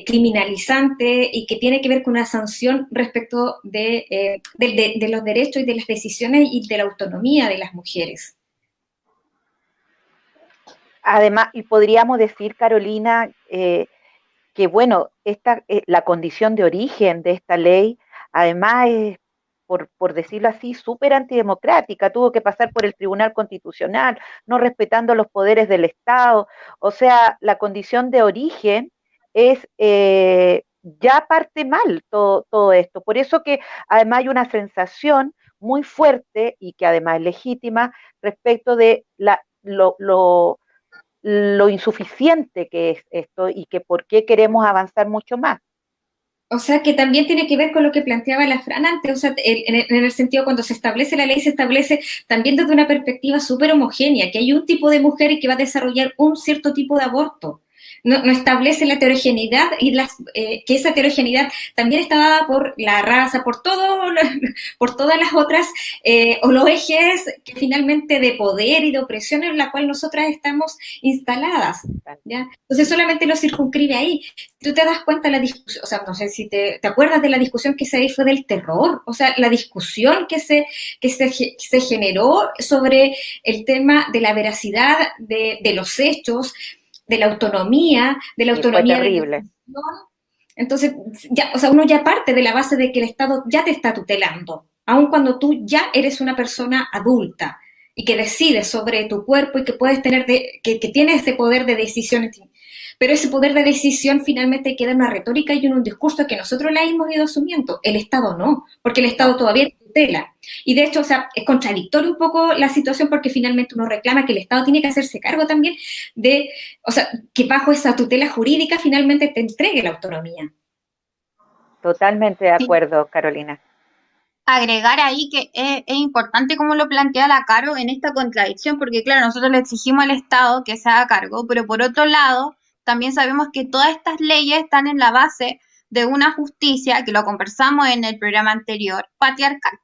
criminalizante y que tiene que ver con una sanción respecto de los derechos y de las decisiones y de la autonomía de las mujeres. Además, y podríamos decir, Carolina, que bueno, la condición de origen de esta ley, además es, por decirlo así, súper antidemocrática, tuvo que pasar por el Tribunal Constitucional, no respetando los poderes del Estado, o sea, la condición de origen es, ya parte mal todo esto, por eso que además hay una sensación muy fuerte y que además es legítima respecto de lo insuficiente que es esto y que por qué queremos avanzar mucho más. O sea, que también tiene que ver con lo que planteaba la Fran antes, o sea, en el sentido cuando se establece la ley, se establece también desde una perspectiva súper homogénea, que hay un tipo de mujer y que va a desarrollar un cierto tipo de aborto. No establece la heterogeneidad y que esa heterogeneidad también está dada por la raza, por todas las otras, o los ejes que finalmente de poder y de opresión en la cual nosotras estamos instaladas, ¿ya? Entonces solamente lo circunscribe ahí. Tú te das cuenta de la discusión, o sea, no sé si te acuerdas de la discusión que se ahí fue del terror, o sea, la discusión que se generó sobre el tema de la veracidad de los hechos, de la autonomía, de la autonomía fue terrible. De la entonces, ya, o sea, uno ya parte de la base de que el Estado ya te está tutelando, aun cuando tú ya eres una persona adulta y que decides sobre tu cuerpo y que puedes tener, que tienes ese poder de decisión. Pero ese poder de decisión finalmente queda en una retórica y en un discurso que nosotros la hemos ido asumiendo. El Estado no, porque el Estado todavía tutela. Y de hecho, o sea, es contradictorio un poco la situación porque finalmente uno reclama que el Estado tiene que hacerse cargo también de, o sea, que bajo esa tutela jurídica finalmente te entregue la autonomía. Totalmente de acuerdo, sí. Carolina. Agregar ahí que es importante como lo plantea la Caro en esta contradicción, porque claro, nosotros le exigimos al Estado que se haga cargo, pero por otro lado, también sabemos que todas estas leyes están en la base de una justicia, que lo conversamos en el programa anterior, patriarcal.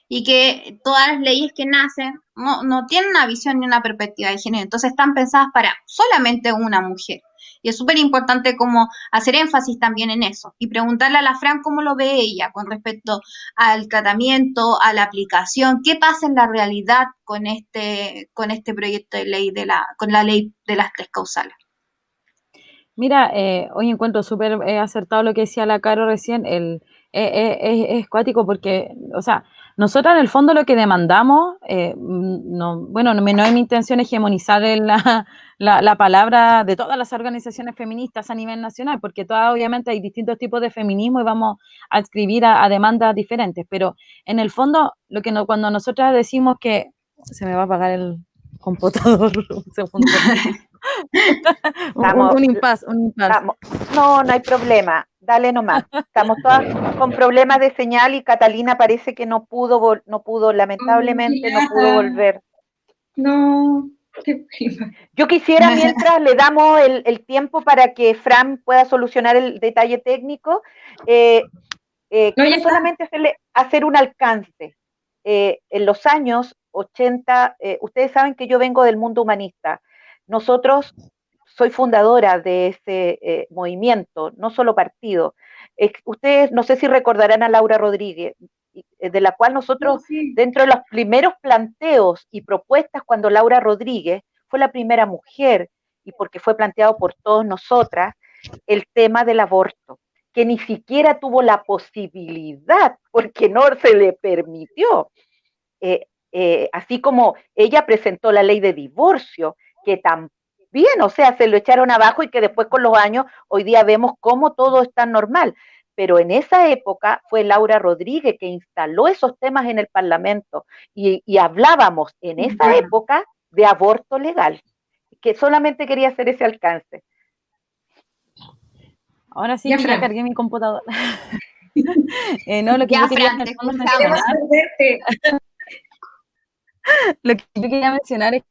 Y que todas las leyes que nacen no tienen una visión ni una perspectiva de género, entonces están pensadas para solamente una mujer. Y es súper importante como hacer énfasis también en eso y preguntarle a la Fran cómo lo ve ella con respecto al tratamiento, a la aplicación, qué pasa en la realidad con este proyecto de ley, con la ley de las 3 causales. Mira, hoy encuentro súper acertado lo que decía la Caro recién, es cuático porque, o sea, nosotras en el fondo lo que demandamos, no es mi intención hegemonizar la palabra de todas las organizaciones feministas a nivel nacional, porque todas obviamente hay distintos tipos de feminismo y vamos a adscribir a demandas diferentes, pero en el fondo cuando nosotras decimos que se me va a apagar el computador, un segundo. un impasse. No hay problema, dale nomás. Estamos todas con problemas de señal y Catalina parece que no pudo, lamentablemente no pudo volver. No. Yo quisiera, mientras le damos el tiempo para que Fran pueda solucionar el detalle técnico, solamente hacer un alcance. En los años 80, ustedes saben que yo vengo del mundo humanista. Soy fundadora de ese movimiento, no solo partido. Ustedes no sé si recordarán a Laura Rodríguez, de la cual nosotros, dentro de los primeros planteos y propuestas, cuando Laura Rodríguez fue la primera mujer, y porque fue planteado por todos nosotras, el tema del aborto, que ni siquiera tuvo la posibilidad, porque no se le permitió. Así como ella presentó la ley de divorcio, que también, o sea, se lo echaron abajo y que después con los años hoy día vemos cómo todo está normal. Pero en esa época fue Laura Rodríguez que instaló esos temas en el Parlamento y hablábamos en esa época de aborto legal, que solamente quería hacer ese alcance. Ahora sí, ya cargué mi computadora. No, lo que yo quería mencionar, lo que yo quería mencionar es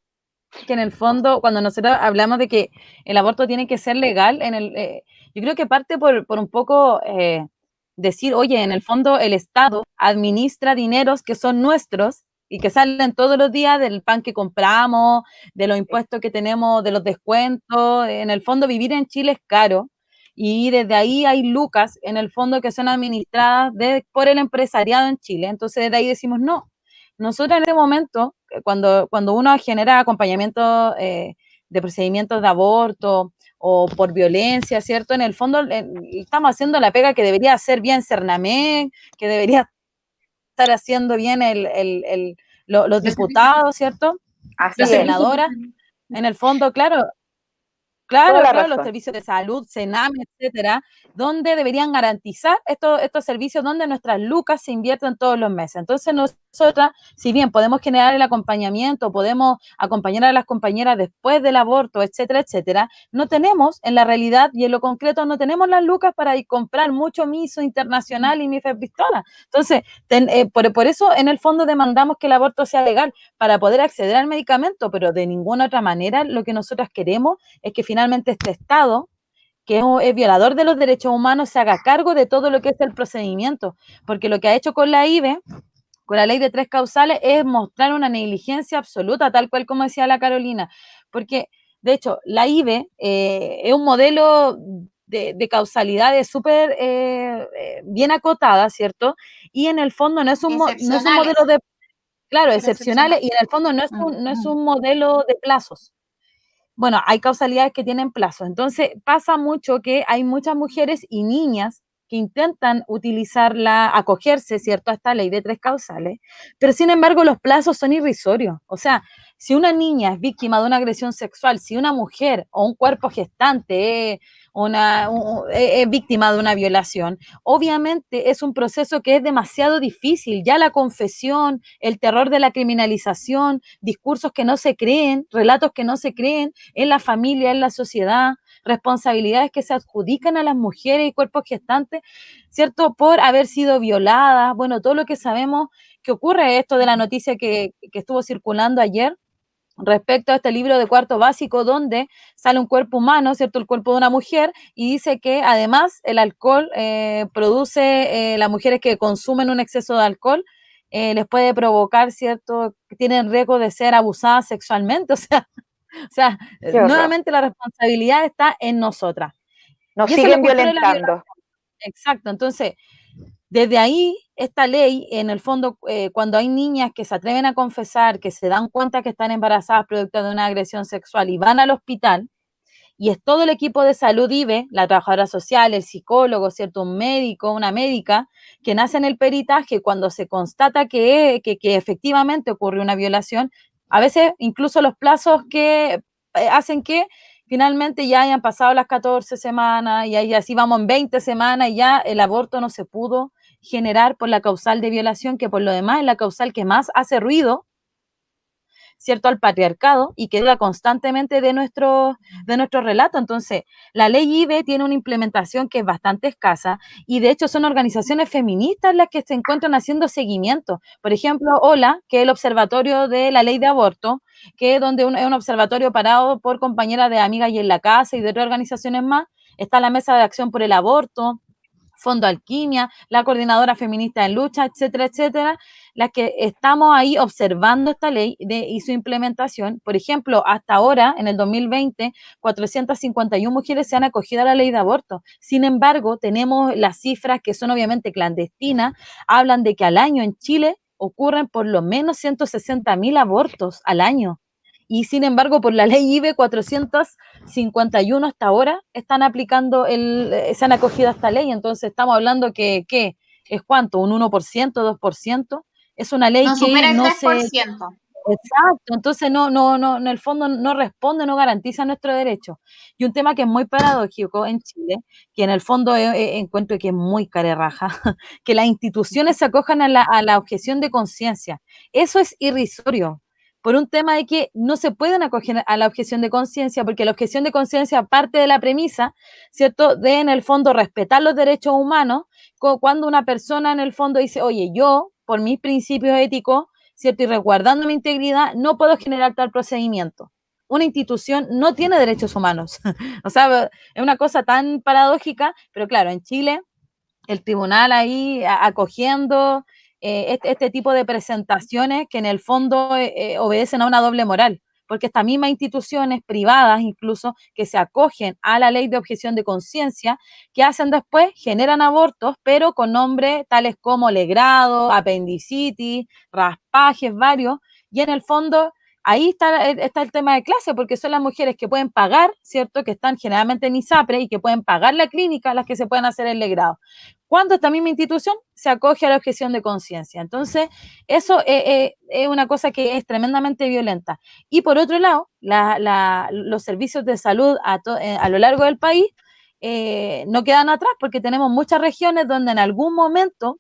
que en el fondo, cuando nosotros hablamos de que el aborto tiene que ser legal, yo creo que parte por un poco decir, oye, en el fondo el Estado administra dineros que son nuestros y que salen todos los días del pan que compramos, de los impuestos que tenemos, de los descuentos. En el fondo vivir en Chile es caro y desde ahí hay lucas en el fondo que son administradas por el empresariado en Chile. Entonces desde ahí decimos, no, nosotros en este momento, cuando uno genera acompañamiento de procedimientos de aborto o por violencia, ¿cierto? En el fondo estamos haciendo la pega que debería hacer bien Cernamec, que debería estar haciendo bien los diputados, ¿cierto? Las senadoras. En el fondo, claro, los servicios de salud, Sename, etcétera, donde deberían garantizar estos servicios donde nuestras lucas se invierten todos los meses. Entonces nosotras, si bien podemos generar el acompañamiento, podemos acompañar a las compañeras después del aborto, etcétera, etcétera, no tenemos, en la realidad y en lo concreto, no tenemos las lucas para ir comprar mucho miso internacional y mifepristona. Entonces, por eso en el fondo demandamos que el aborto sea legal, para poder acceder al medicamento, pero de ninguna otra manera lo que nosotras queremos es que finalmente este Estado, que es violador de los derechos humanos, se haga cargo de todo lo que es el procedimiento, porque lo que ha hecho con la IVE, con la ley de 3 causales, es mostrar una negligencia absoluta, tal cual como decía la Carolina, porque de hecho la IVE es un modelo de causalidades súper bien acotada, ¿cierto? Y en el fondo no es un modelo de, claro, excepcionales, y en el fondo no es un modelo de plazos. Bueno, hay causalidades que tienen plazos. Entonces, pasa mucho que hay muchas mujeres y niñas que intentan acogerse, ¿cierto?, a esta ley de 3 causales, pero sin embargo los plazos son irrisorios. O sea, si una niña es víctima de una agresión sexual, si una mujer o un cuerpo gestante es víctima de una violación, obviamente es un proceso que es demasiado difícil. Ya la confesión, el terror de la criminalización, discursos que no se creen, relatos que no se creen en la familia, en la sociedad, responsabilidades que se adjudican a las mujeres y cuerpos gestantes, ¿cierto?, por haber sido violadas. Bueno, todo lo que sabemos que ocurre, esto de la noticia que estuvo circulando ayer, respecto a este libro de cuarto básico donde sale un cuerpo humano, ¿cierto?, el cuerpo de una mujer, y dice que además el alcohol produce, las mujeres que consumen un exceso de alcohol, les puede provocar, ¿cierto?, que tienen riesgo de ser abusadas sexualmente. O sea, nuevamente la responsabilidad está en nosotras. Nos siguen violentando. Exacto, entonces desde ahí, esta ley, en el fondo, cuando hay niñas que se atreven a confesar, que se dan cuenta que están embarazadas producto de una agresión sexual y van al hospital, y es todo el equipo de salud IVE, la trabajadora social, el psicólogo, ¿cierto?, un médico, una médica, que nace en el peritaje cuando se constata que efectivamente ocurrió una violación, a veces incluso los plazos que hacen que finalmente ya hayan pasado las 14 semanas y así vamos en 20 semanas y ya el aborto no se pudo generar por la causal de violación, que por lo demás es la causal que más hace ruido, ¿cierto?, al patriarcado y que duda constantemente de nuestro relato. Entonces, la ley IVE tiene una implementación que es bastante escasa y de hecho son organizaciones feministas las que se encuentran haciendo seguimiento. Por ejemplo, HOLA, que es el Observatorio de la Ley de Aborto, que es un observatorio parado por compañeras de Amigas y en la Casa y de otras organizaciones más. Está la Mesa de Acción por el Aborto, Fondo Alquimia, la Coordinadora Feminista en Lucha, etcétera, etcétera, las que estamos ahí observando esta ley y su implementación. Por ejemplo, hasta ahora, en el 2020, 451 mujeres se han acogido a la ley de aborto. Sin embargo, tenemos las cifras que son obviamente clandestinas, hablan de que al año en Chile ocurren por lo menos 160.000 abortos al año. Y sin embargo, por la ley IBE 451 hasta ahora están aplicando, se han acogido a esta ley. Entonces estamos hablando que ¿es cuánto? ¿Un 1%, 2%? Es una ley No que supera el no se... 3%. Exacto, entonces no, en el fondo no responde, no garantiza nuestro derecho. Y un tema que es muy paradójico en Chile, que en el fondo encuentro que es muy carerraja, que las instituciones se acojan a la objeción de conciencia. Eso es irrisorio, por un tema de que no se pueden acoger a la objeción de conciencia, porque la objeción de conciencia parte de la premisa, ¿cierto?, de en el fondo respetar los derechos humanos, cuando una persona en el fondo dice, oye, yo, por mis principios éticos, ¿cierto?, y resguardando mi integridad, no puedo generar tal procedimiento. Una institución no tiene derechos humanos. O sea, es una cosa tan paradójica, pero claro, en Chile, el tribunal ahí acogiendo este tipo de presentaciones que en el fondo obedecen a una doble moral, porque estas mismas instituciones privadas incluso que se acogen a la ley de objeción de conciencia, que hacen después, generan abortos, pero con nombres tales como legrado, apendicitis, raspajes, varios, y en el fondo ahí está el tema de clase, porque son las mujeres que pueden pagar, ¿cierto?, que están generalmente en ISAPRE y que pueden pagar la clínica, las que se pueden hacer el legrado, cuando esta misma institución se acoge a la objeción de conciencia. Entonces, eso es una cosa que es tremendamente violenta. Y por otro lado, los servicios de salud a lo largo del país no quedan atrás, porque tenemos muchas regiones donde en algún momento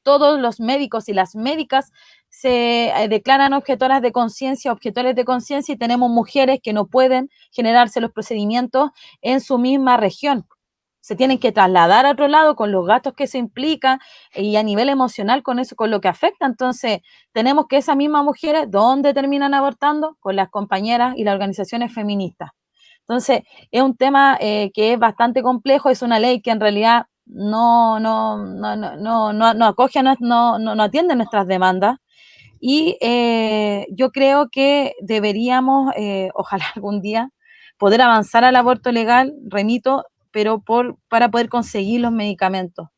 todos los médicos y las médicas se declaran objetoras de conciencia, objetores de conciencia, y tenemos mujeres que no pueden generarse los procedimientos en su misma región. Se tienen que trasladar a otro lado con los gastos que se implican y a nivel emocional con eso, con lo que afecta. Entonces, tenemos que esas mismas mujeres, ¿dónde terminan abortando? Con las compañeras y las organizaciones feministas. Entonces, es un tema que es bastante complejo, es una ley que en realidad no acoge, no atiende nuestras demandas. Y yo creo que deberíamos, ojalá algún día, poder avanzar al aborto legal, remito, pero para poder conseguir los medicamentos.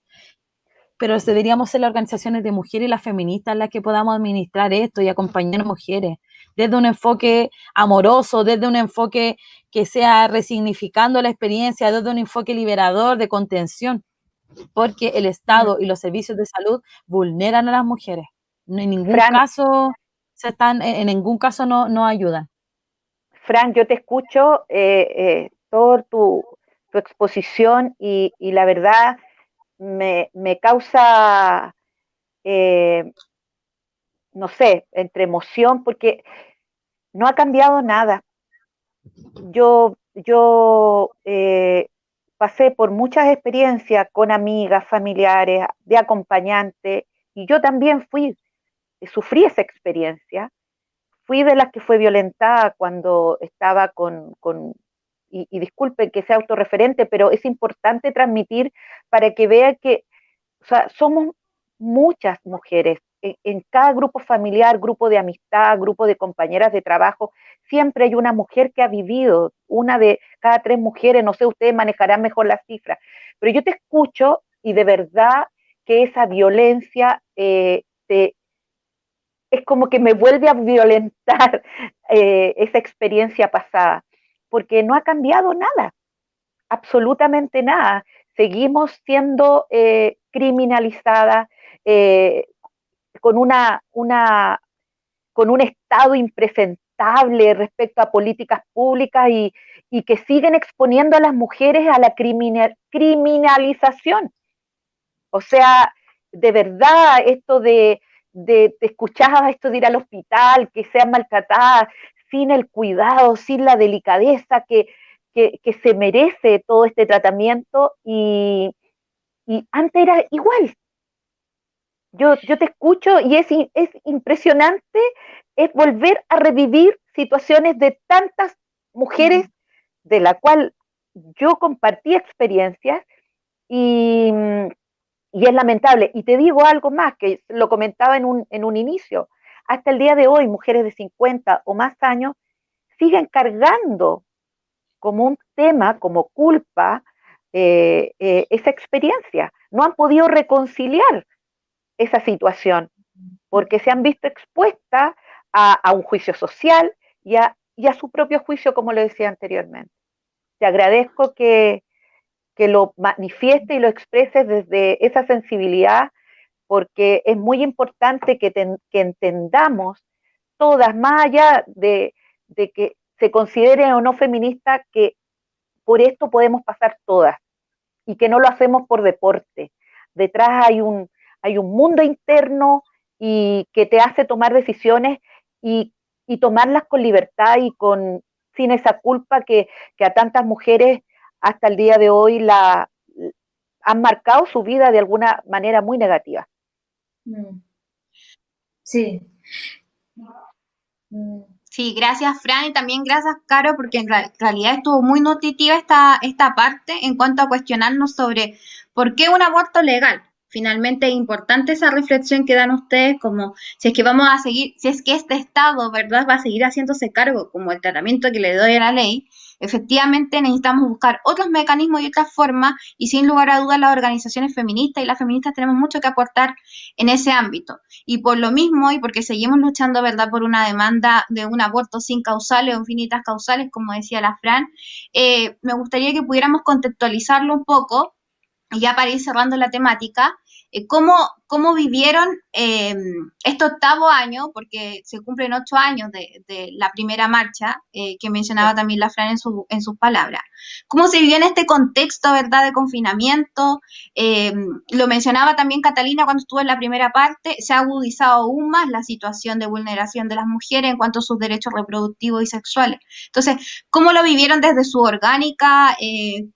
Pero deberíamos ser las organizaciones de mujeres y las feministas las que podamos administrar esto y acompañar a mujeres, desde un enfoque amoroso, desde un enfoque que sea resignificando la experiencia, desde un enfoque liberador, de contención, porque el Estado y los servicios de salud vulneran a las mujeres. En ningún Fran, caso en ningún caso no ayudan. Fran, yo te escucho toda tu exposición y la verdad me causa, no sé, entre emoción, porque no ha cambiado nada. Yo pasé por muchas experiencias con amigas, familiares, de acompañante, y yo también sufrí esa experiencia. Fui de las que fue violentada cuando estaba y disculpen que sea autorreferente, pero es importante transmitir para que vea que, o sea, somos muchas mujeres. En cada grupo familiar, grupo de amistad, grupo de compañeras de trabajo, siempre hay una mujer que ha vivido, una de cada 3 mujeres, no sé, ustedes manejarán mejor las cifras, pero yo te escucho y de verdad que esa violencia es como que me vuelve a violentar esa experiencia pasada, porque no ha cambiado nada, absolutamente nada. Seguimos siendo criminalizadas, eh, con con un estado impresentable respecto a políticas públicas y que siguen exponiendo a las mujeres a la criminalización. O sea, de verdad, esto de escuchar esto de ir al hospital, que sean maltratadas sin el cuidado, sin la delicadeza que se merece todo este tratamiento, y antes era igual. Yo te escucho y es impresionante, es volver a revivir situaciones de tantas mujeres de la cual yo compartí experiencias y, y es lamentable. Y te digo algo más, que lo comentaba en un inicio. Hasta el día de hoy, mujeres de 50 o más años siguen cargando como un tema, como culpa, esa experiencia. No han podido reconciliar esa situación porque se han visto expuestas a un juicio social y a su propio juicio, como lo decía anteriormente. Te agradezco que lo manifieste y lo expreses desde esa sensibilidad, porque es muy importante que entendamos todas, más allá de que se considere o no feminista, que por esto podemos pasar todas y que no lo hacemos por deporte. Detrás hay un mundo interno y que te hace tomar decisiones y, y tomarlas con libertad y sin esa culpa que a tantas mujeres hasta el día de hoy han marcado su vida de alguna manera muy negativa. Sí. Sí, gracias Fran y también gracias Caro porque en realidad estuvo muy nutritiva esta parte en cuanto a cuestionarnos sobre por qué un aborto legal. Finalmente es importante esa reflexión que dan ustedes como si es que vamos a seguir, si es que este Estado, ¿verdad?, va a seguir haciéndose cargo como el tratamiento que le doy a la ley. Efectivamente necesitamos buscar otros mecanismos y otras formas y sin lugar a dudas las organizaciones feministas y las feministas tenemos mucho que aportar en ese ámbito. Y por lo mismo y porque seguimos luchando, ¿verdad?, por una demanda de un aborto sin causales o infinitas causales, como decía la Fran, me gustaría que pudiéramos contextualizarlo un poco y ya para ir cerrando la temática, cómo vivieron este 8º año, porque se cumplen 8 años de la primera marcha, que mencionaba también la Fran en sus palabras. ¿Cómo se vivió en este contexto, verdad, de confinamiento? Lo mencionaba también Catalina cuando estuvo en la primera parte, se ha agudizado aún más la situación de vulneración de las mujeres en cuanto a sus derechos reproductivos y sexuales. Entonces, ¿cómo lo vivieron desde su orgánica?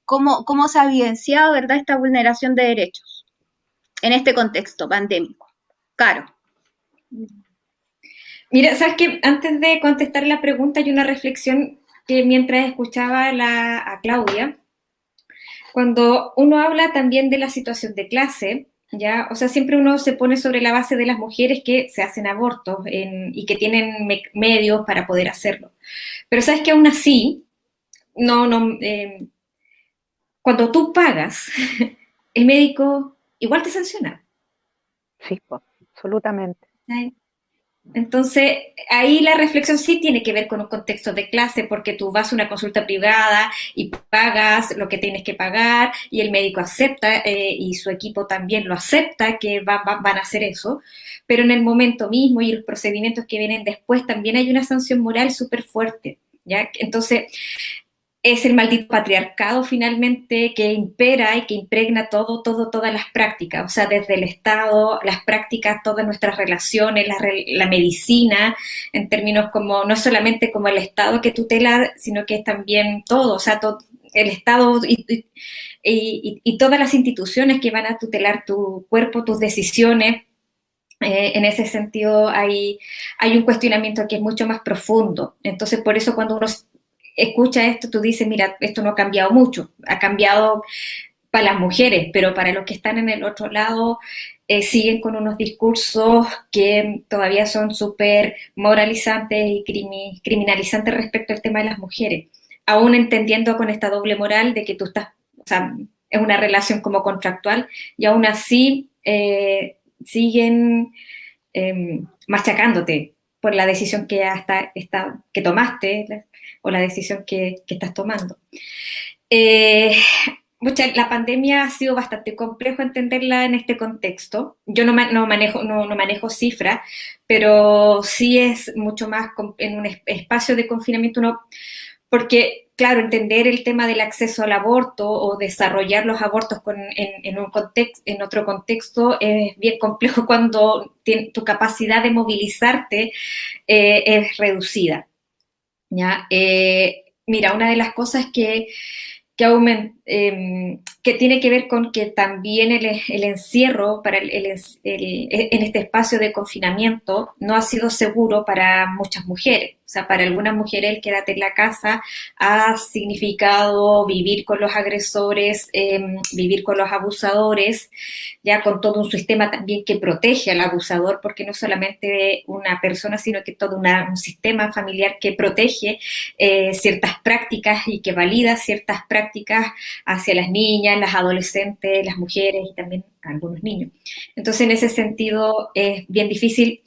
¿Cómo se ha evidenciado, verdad, esta vulneración de derechos en este contexto pandémico? Caro. Mira, sabes que antes de contestar la pregunta hay una reflexión que mientras escuchaba a Claudia, cuando uno habla también de la situación de clase, ¿ya? O sea, siempre uno se pone sobre la base de las mujeres que se hacen abortos y que tienen medios para poder hacerlo. Pero sabes que aún así, cuando tú pagas, el médico igual te sanciona. Sí, absolutamente. ¿Sí? Entonces, ahí la reflexión sí tiene que ver con un contexto de clase, porque tú vas a una consulta privada y pagas lo que tienes que pagar y el médico acepta y su equipo también lo acepta que van a hacer eso, pero en el momento mismo y los procedimientos que vienen después también hay una sanción moral súper fuerte, ¿ya? Entonces, es el maldito patriarcado finalmente que impera y que impregna todas las prácticas, o sea, desde el Estado, las prácticas, todas nuestras relaciones, la medicina, en términos como, no solamente como el Estado que tutela, sino que es también todo, o sea, el Estado y todas las instituciones que van a tutelar tu cuerpo, tus decisiones. En ese sentido hay un cuestionamiento que es mucho más profundo. Entonces, por eso cuando uno escucha esto, tú dices, mira, esto no ha cambiado mucho, ha cambiado para las mujeres, pero para los que están en el otro lado siguen con unos discursos que todavía son súper moralizantes y criminalizantes respecto al tema de las mujeres, aún entendiendo con esta doble moral de que tú estás, o sea, es una relación como contractual y aún así siguen machacándote por la decisión que que tomaste o la decisión que estás tomando. La pandemia ha sido bastante complejo entenderla en este contexto. Yo no manejo cifras, pero sí es mucho más en un espacio de confinamiento, porque, claro, entender el tema del acceso al aborto o desarrollar los abortos en otro contexto es bien complejo cuando tu capacidad de movilizarte es reducida. ¿Ya? Mira, una de las cosas que que tiene que ver con que también el encierro para en este espacio de confinamiento no ha sido seguro para muchas mujeres. O sea, para algunas mujeres el quédate en la casa ha significado vivir con los agresores, vivir con los abusadores, ya con todo un sistema también que protege al abusador, porque no solamente una persona, sino que todo un sistema familiar que protege ciertas prácticas y que valida ciertas prácticas hacia las niñas, las adolescentes, las mujeres y también algunos niños. Entonces, en ese sentido, es bien difícil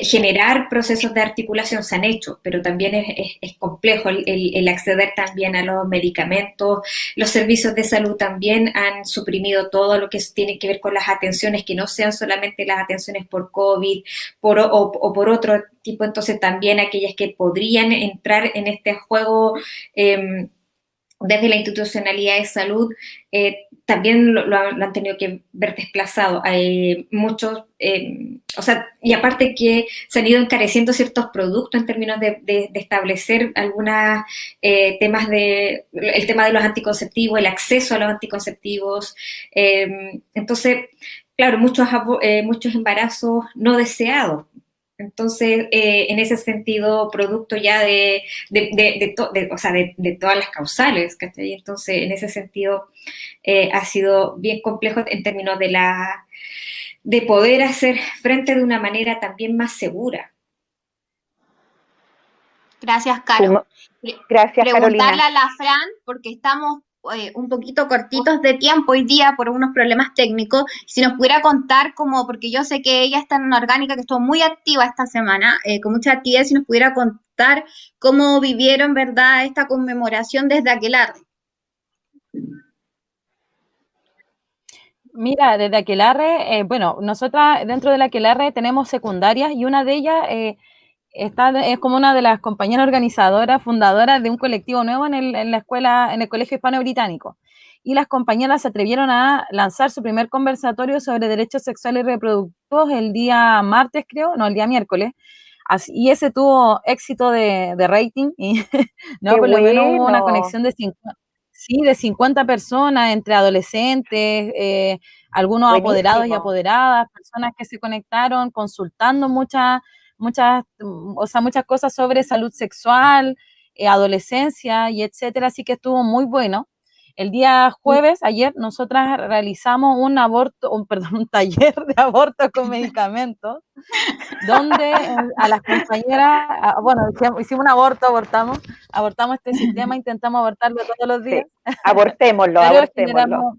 generar procesos de articulación. Se han hecho, pero también es complejo el acceder también a los medicamentos. Los servicios de salud también han suprimido todo lo que tiene que ver con las atenciones, que no sean solamente las atenciones por COVID o por otro tipo. Entonces, también aquellas que podrían entrar en este juego desde la institucionalidad de salud, también lo han tenido que ver desplazado. Hay muchos, o sea, y aparte que se han ido encareciendo ciertos productos en términos de establecer algunos temas el tema de los anticonceptivos, el acceso a los anticonceptivos. Entonces, claro, muchos embarazos no deseados. Entonces, en ese sentido, producto ya de todas las causales, ¿cachai? Entonces, en ese sentido, ha sido bien complejo en términos de poder hacer frente de una manera también más segura. Gracias, Caro. Gracias, Preguntarle Carolina. a la Fran, porque estamos un poquito cortitos de tiempo hoy día por unos problemas técnicos, si nos pudiera contar porque yo sé que ella está en una orgánica que estuvo muy activa esta semana, con mucha actividad, si nos pudiera contar cómo vivieron, ¿verdad?, esta conmemoración desde Aquelarre. Mira, desde Aquelarre, bueno, nosotras dentro de la Aquelarre tenemos secundarias y una de ellas es como una de las compañeras organizadoras, fundadoras de un colectivo nuevo en la escuela, en el Colegio Hispano Británico. Y las compañeras se atrevieron a lanzar su primer conversatorio sobre derechos sexuales y reproductivos el día martes, creo, no, el día miércoles. Y ese tuvo éxito de rating, y no, Qué por lo menos hubo una bueno. conexión de 50 personas, entre adolescentes, algunos Buenísimo. apoderados y apoderadas, personas que se conectaron consultando muchas cosas sobre salud sexual, adolescencia y etcétera, así que estuvo muy bueno. El día jueves, ayer, nosotras realizamos un taller de aborto con medicamentos, donde a las compañeras, bueno, hicimos un aborto, abortamos este sistema, intentamos abortarlo todos los días. Sí, abortémoslo, Pero abortémoslo.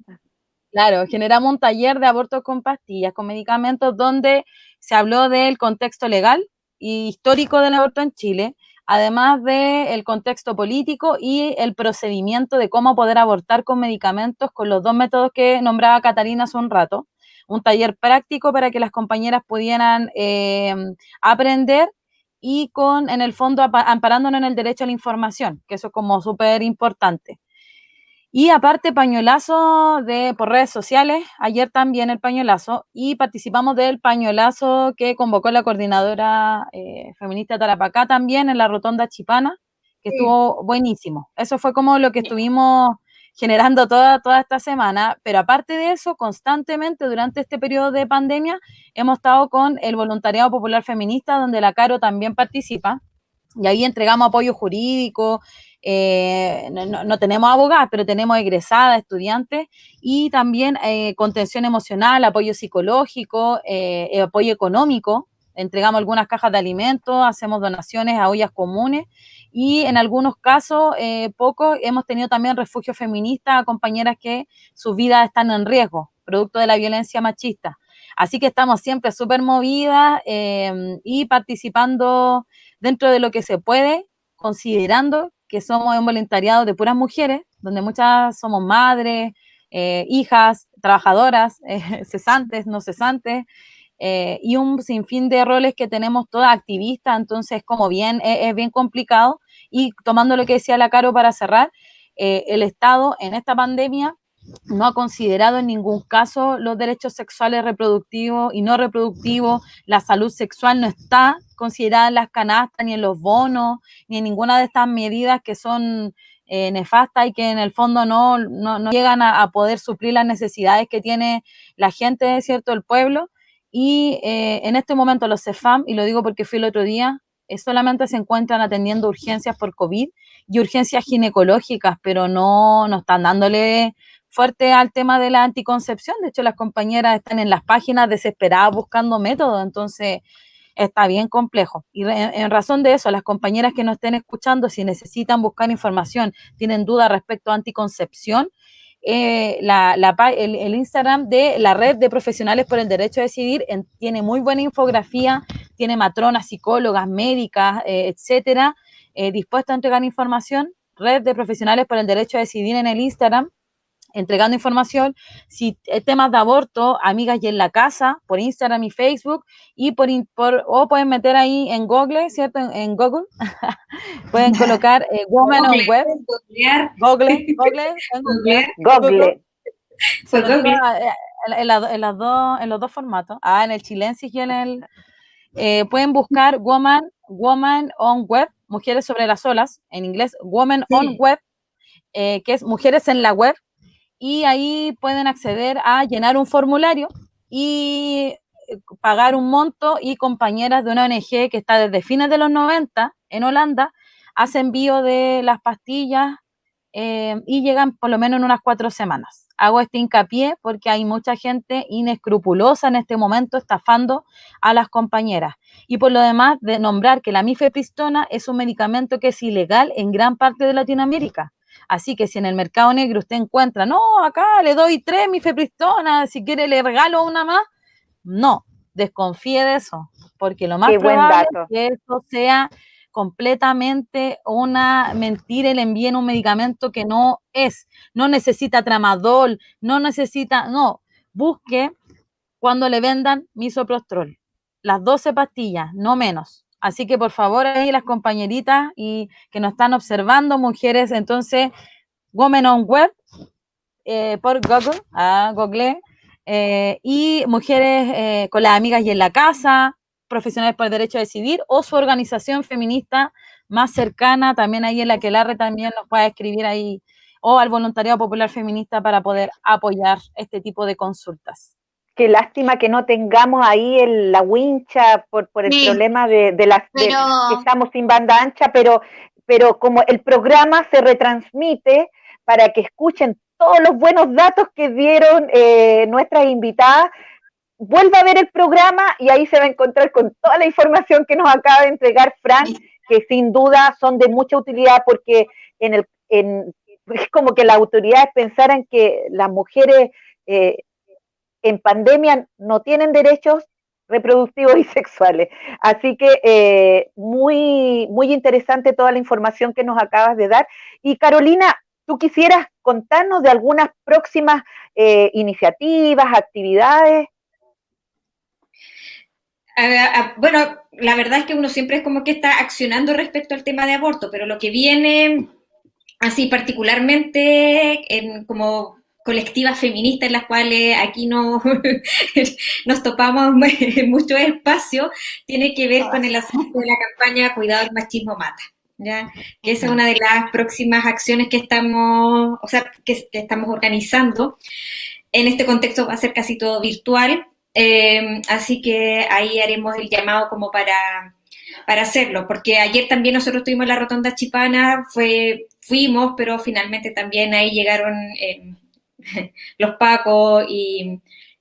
generamos un taller de aborto con pastillas, con medicamentos, donde se habló del contexto legal y histórico del aborto en Chile, además del contexto político y el procedimiento de cómo poder abortar con medicamentos con los dos métodos que nombraba Catalina hace un rato. Un taller práctico para que las compañeras pudieran aprender y en el fondo, amparándonos en el derecho a la información, que eso es como súper importante. Y aparte, pañuelazo por redes sociales, ayer también el pañuelazo, y participamos del pañuelazo que convocó la coordinadora feminista Tarapacá también en la Rotonda Chipana, que estuvo buenísimo. Eso fue como lo que estuvimos generando toda esta semana, pero aparte de eso, constantemente durante este periodo de pandemia hemos estado con el Voluntariado Popular Feminista, donde la Caro también participa, y ahí entregamos apoyo jurídico. No tenemos abogadas, pero tenemos egresadas, estudiantes, y también contención emocional, apoyo psicológico, apoyo económico. Entregamos algunas cajas de alimentos, hacemos donaciones a ollas comunes, y en algunos casos, pocos, hemos tenido también refugio feminista a compañeras que sus vidas están en riesgo, producto de la violencia machista. Así que estamos siempre súper movidas y participando dentro de lo que se puede, considerando que somos un voluntariado de puras mujeres, donde muchas somos madres, hijas, trabajadoras, cesantes, no cesantes, y un sinfín de roles que tenemos todas activistas. Entonces como es bien complicado. Y tomando lo que decía la Caro para cerrar, el Estado en esta pandemia no ha considerado en ningún caso los derechos sexuales reproductivos y no reproductivos. La salud sexual no está considerada en las canastas, ni en los bonos, ni en ninguna de estas medidas que son nefasta y que en el fondo no llegan a poder suplir las necesidades que tiene la gente, ¿cierto?, el pueblo. Y en este momento los CEFAM, y lo digo porque fui el otro día, solamente se encuentran atendiendo urgencias por COVID y urgencias ginecológicas, pero no están dándole fuerte al tema de la anticoncepción. De hecho, las compañeras están en las páginas desesperadas buscando métodos, entonces está bien complejo. Y en razón de eso, las compañeras que nos estén escuchando, si necesitan buscar información, tienen dudas respecto a anticoncepción, el Instagram de la Red de Profesionales por el Derecho a Decidir tiene muy buena infografía, tiene matronas, psicólogas, médicas, etcétera, dispuestas a entregar información. Red de Profesionales por el Derecho a Decidir en el Instagram, entregando información. Si temas de aborto, Amigas y en la Casa, por Instagram y Facebook, y o pueden meter ahí en Google, ¿cierto? En Google, pueden colocar Women on Web, Google. Se lo digo en los dos formatos, en el chilensis y en el... pueden buscar Woman on Web, Mujeres sobre las olas, en inglés Women on Web, que es Mujeres en la Web, y ahí pueden acceder a llenar un formulario y pagar un monto, y compañeras de una ONG que está desde fines de los 90 en Holanda, hace envío de las pastillas y llegan por lo menos en unas 4 semanas. Hago este hincapié porque hay mucha gente inescrupulosa en este momento estafando a las compañeras. Y por lo demás, de nombrar que la mifepristona es un medicamento que es ilegal en gran parte de Latinoamérica. Así que si en el mercado negro usted encuentra, no, acá le doy 3 mifepristona, si quiere le regalo una más, no, desconfíe de eso, porque lo más probable es que eso sea completamente una mentira y le envíen un medicamento que no es. No necesita tramadol, busque cuando le vendan misoprostol, las 12 pastillas, no menos. Así que por favor ahí las compañeritas y que nos están observando, mujeres, entonces Women on Web por Google, y mujeres con las Amigas y en la Casa, Profesionales por el Derecho a Decidir, o su organización feminista más cercana, también ahí en la que Larre también nos puede escribir ahí, o al Voluntariado Popular Feminista para poder apoyar este tipo de consultas. Qué lástima que no tengamos ahí la wincha por el problema de que estamos sin banda ancha, pero como el programa se retransmite para que escuchen todos los buenos datos que dieron nuestras invitadas, vuelva a ver el programa y ahí se va a encontrar con toda la información que nos acaba de entregar Fran, que sin duda son de mucha utilidad, porque es como que las autoridades pensaran que las mujeres en pandemia no tienen derechos reproductivos y sexuales. Así que muy, muy interesante toda la información que nos acabas de dar. Y Carolina, ¿tú quisieras contarnos de algunas próximas iniciativas, actividades? Bueno, la verdad es que uno siempre es como que está accionando respecto al tema de aborto, pero lo que viene así particularmente como colectivas feministas en las cuales aquí nos topamos en mucho espacio, tiene que ver con el asunto de la campaña Cuidado, el machismo mata, ¿ya? Que esa es una de las próximas acciones que estamos organizando. En este contexto va a ser casi todo virtual, así que ahí haremos el llamado como para hacerlo, porque ayer también nosotros tuvimos la Rotonda Chipana, fuimos, pero finalmente también ahí llegaron los pacos y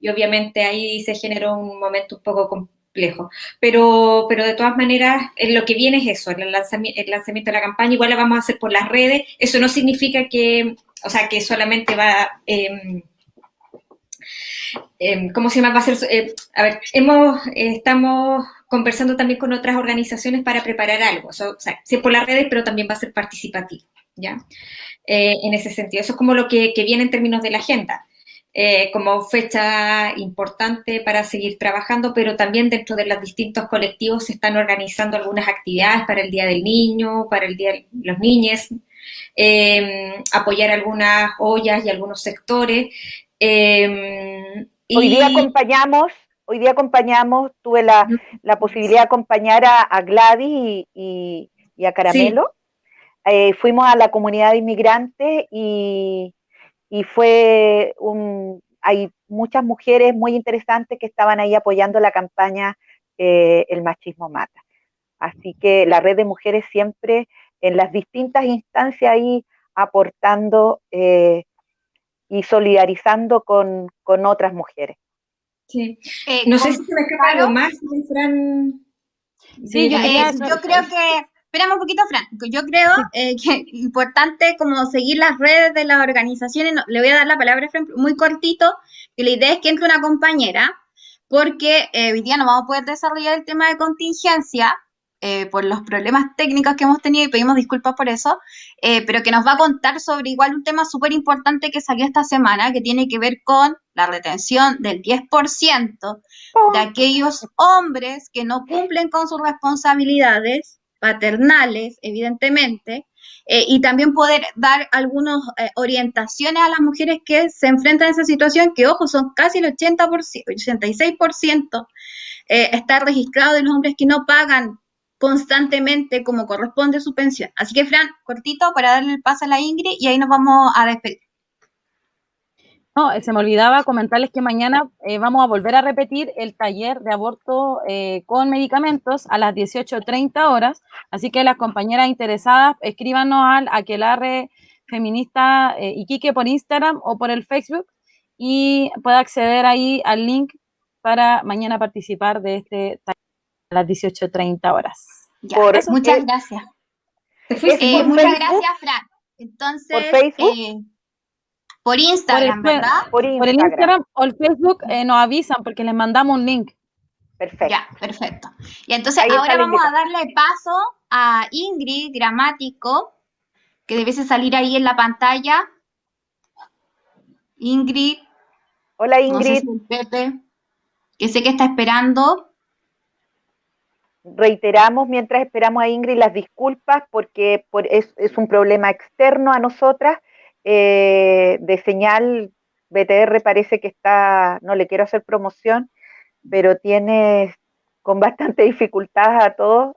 obviamente ahí se generó un momento un poco complejo, pero de todas maneras lo que viene es eso, el lanzamiento de la campaña. Igual la vamos a hacer por las redes. Eso no significa que solamente va ¿cómo se llama? Va a ser, estamos conversando también con otras organizaciones para preparar algo, sí por las redes, pero también va a ser participativo, ¿ya? En ese sentido, eso es como lo que viene en términos de la agenda, como fecha importante para seguir trabajando, pero también dentro de los distintos colectivos se están organizando algunas actividades para el Día del Niño, para el Día de los Niñes, apoyar algunas ollas y algunos sectores. Hoy día acompañamos, tuve la posibilidad de acompañar a Gladys y a Caramelo. Sí. fuimos a la comunidad de inmigrantes y hay muchas mujeres muy interesantes que estaban ahí apoyando la campaña El machismo mata. Así que la red de mujeres siempre en las distintas instancias ahí aportando y solidarizando con otras mujeres. Sí. No sé si se me escapa algo más, Fran. Sí, yo creo que, espérame un poquito, Fran, yo creo que es importante como seguir las redes de las organizaciones. No, le voy a dar la palabra a Fran muy cortito, que la idea es que entre una compañera, porque hoy día no vamos a poder desarrollar el tema de contingencia, por los problemas técnicos que hemos tenido y pedimos disculpas por eso, pero que nos va a contar sobre igual un tema súper importante que salió esta semana, que tiene que ver con la retención del 10% de aquellos hombres que no cumplen con sus responsabilidades paternales, evidentemente, y también poder dar algunas orientaciones a las mujeres que se enfrentan a esa situación, que ojo, son casi el 80%, 86%, está registrado de los hombres que no pagan constantemente como corresponde su pensión. Así que, Fran, cortito para darle el paso a la Ingrid y ahí nos vamos a despedir. No, se me olvidaba comentarles que mañana vamos a volver a repetir el taller de aborto con medicamentos a las 18:30 horas, así que las compañeras interesadas escríbanos al Aquelarre Feminista Iquique por Instagram o por el Facebook y pueda acceder ahí al link para mañana participar de este taller a las 18:30 horas. Ya, muchas gracias. Muchas gracias, Fran. Entonces, ¿por Facebook? Por Instagram, ¿verdad? Por el Instagram o el Facebook nos avisan porque les mandamos un link. Perfecto. Ya, perfecto. Y entonces ahora vamos a darle paso a Ingrid Gramático, que debiese salir ahí en la pantalla. Ingrid. Hola, Ingrid. No sé si Pepe, que sé que está esperando. Reiteramos, mientras esperamos a Ingrid, las disculpas porque es un problema externo a nosotras. De señal, BTR parece que está, no le quiero hacer promoción, pero tiene con bastante dificultad a todos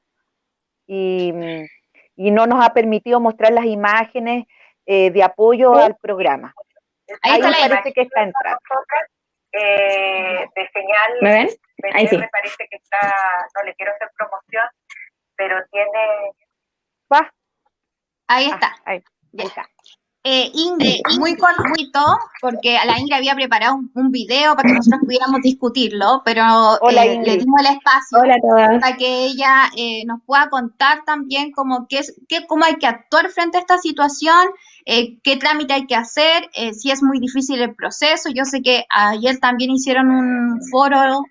y no nos ha permitido mostrar las imágenes de apoyo al programa. Ahí está, parece que está entrando. De señal, ¿me ven? Ahí sí. Parece que está, no le quiero hacer promoción, pero tiene... Ahí está. Ahí está. Ingrid, muy cortito, porque la Ingrid había preparado un video para que nosotros pudiéramos discutirlo, pero le dimos el espacio para que ella nos pueda contar también cómo hay que actuar frente a esta situación, qué trámite hay que hacer, si es muy difícil el proceso. Yo sé que ayer también hicieron un foro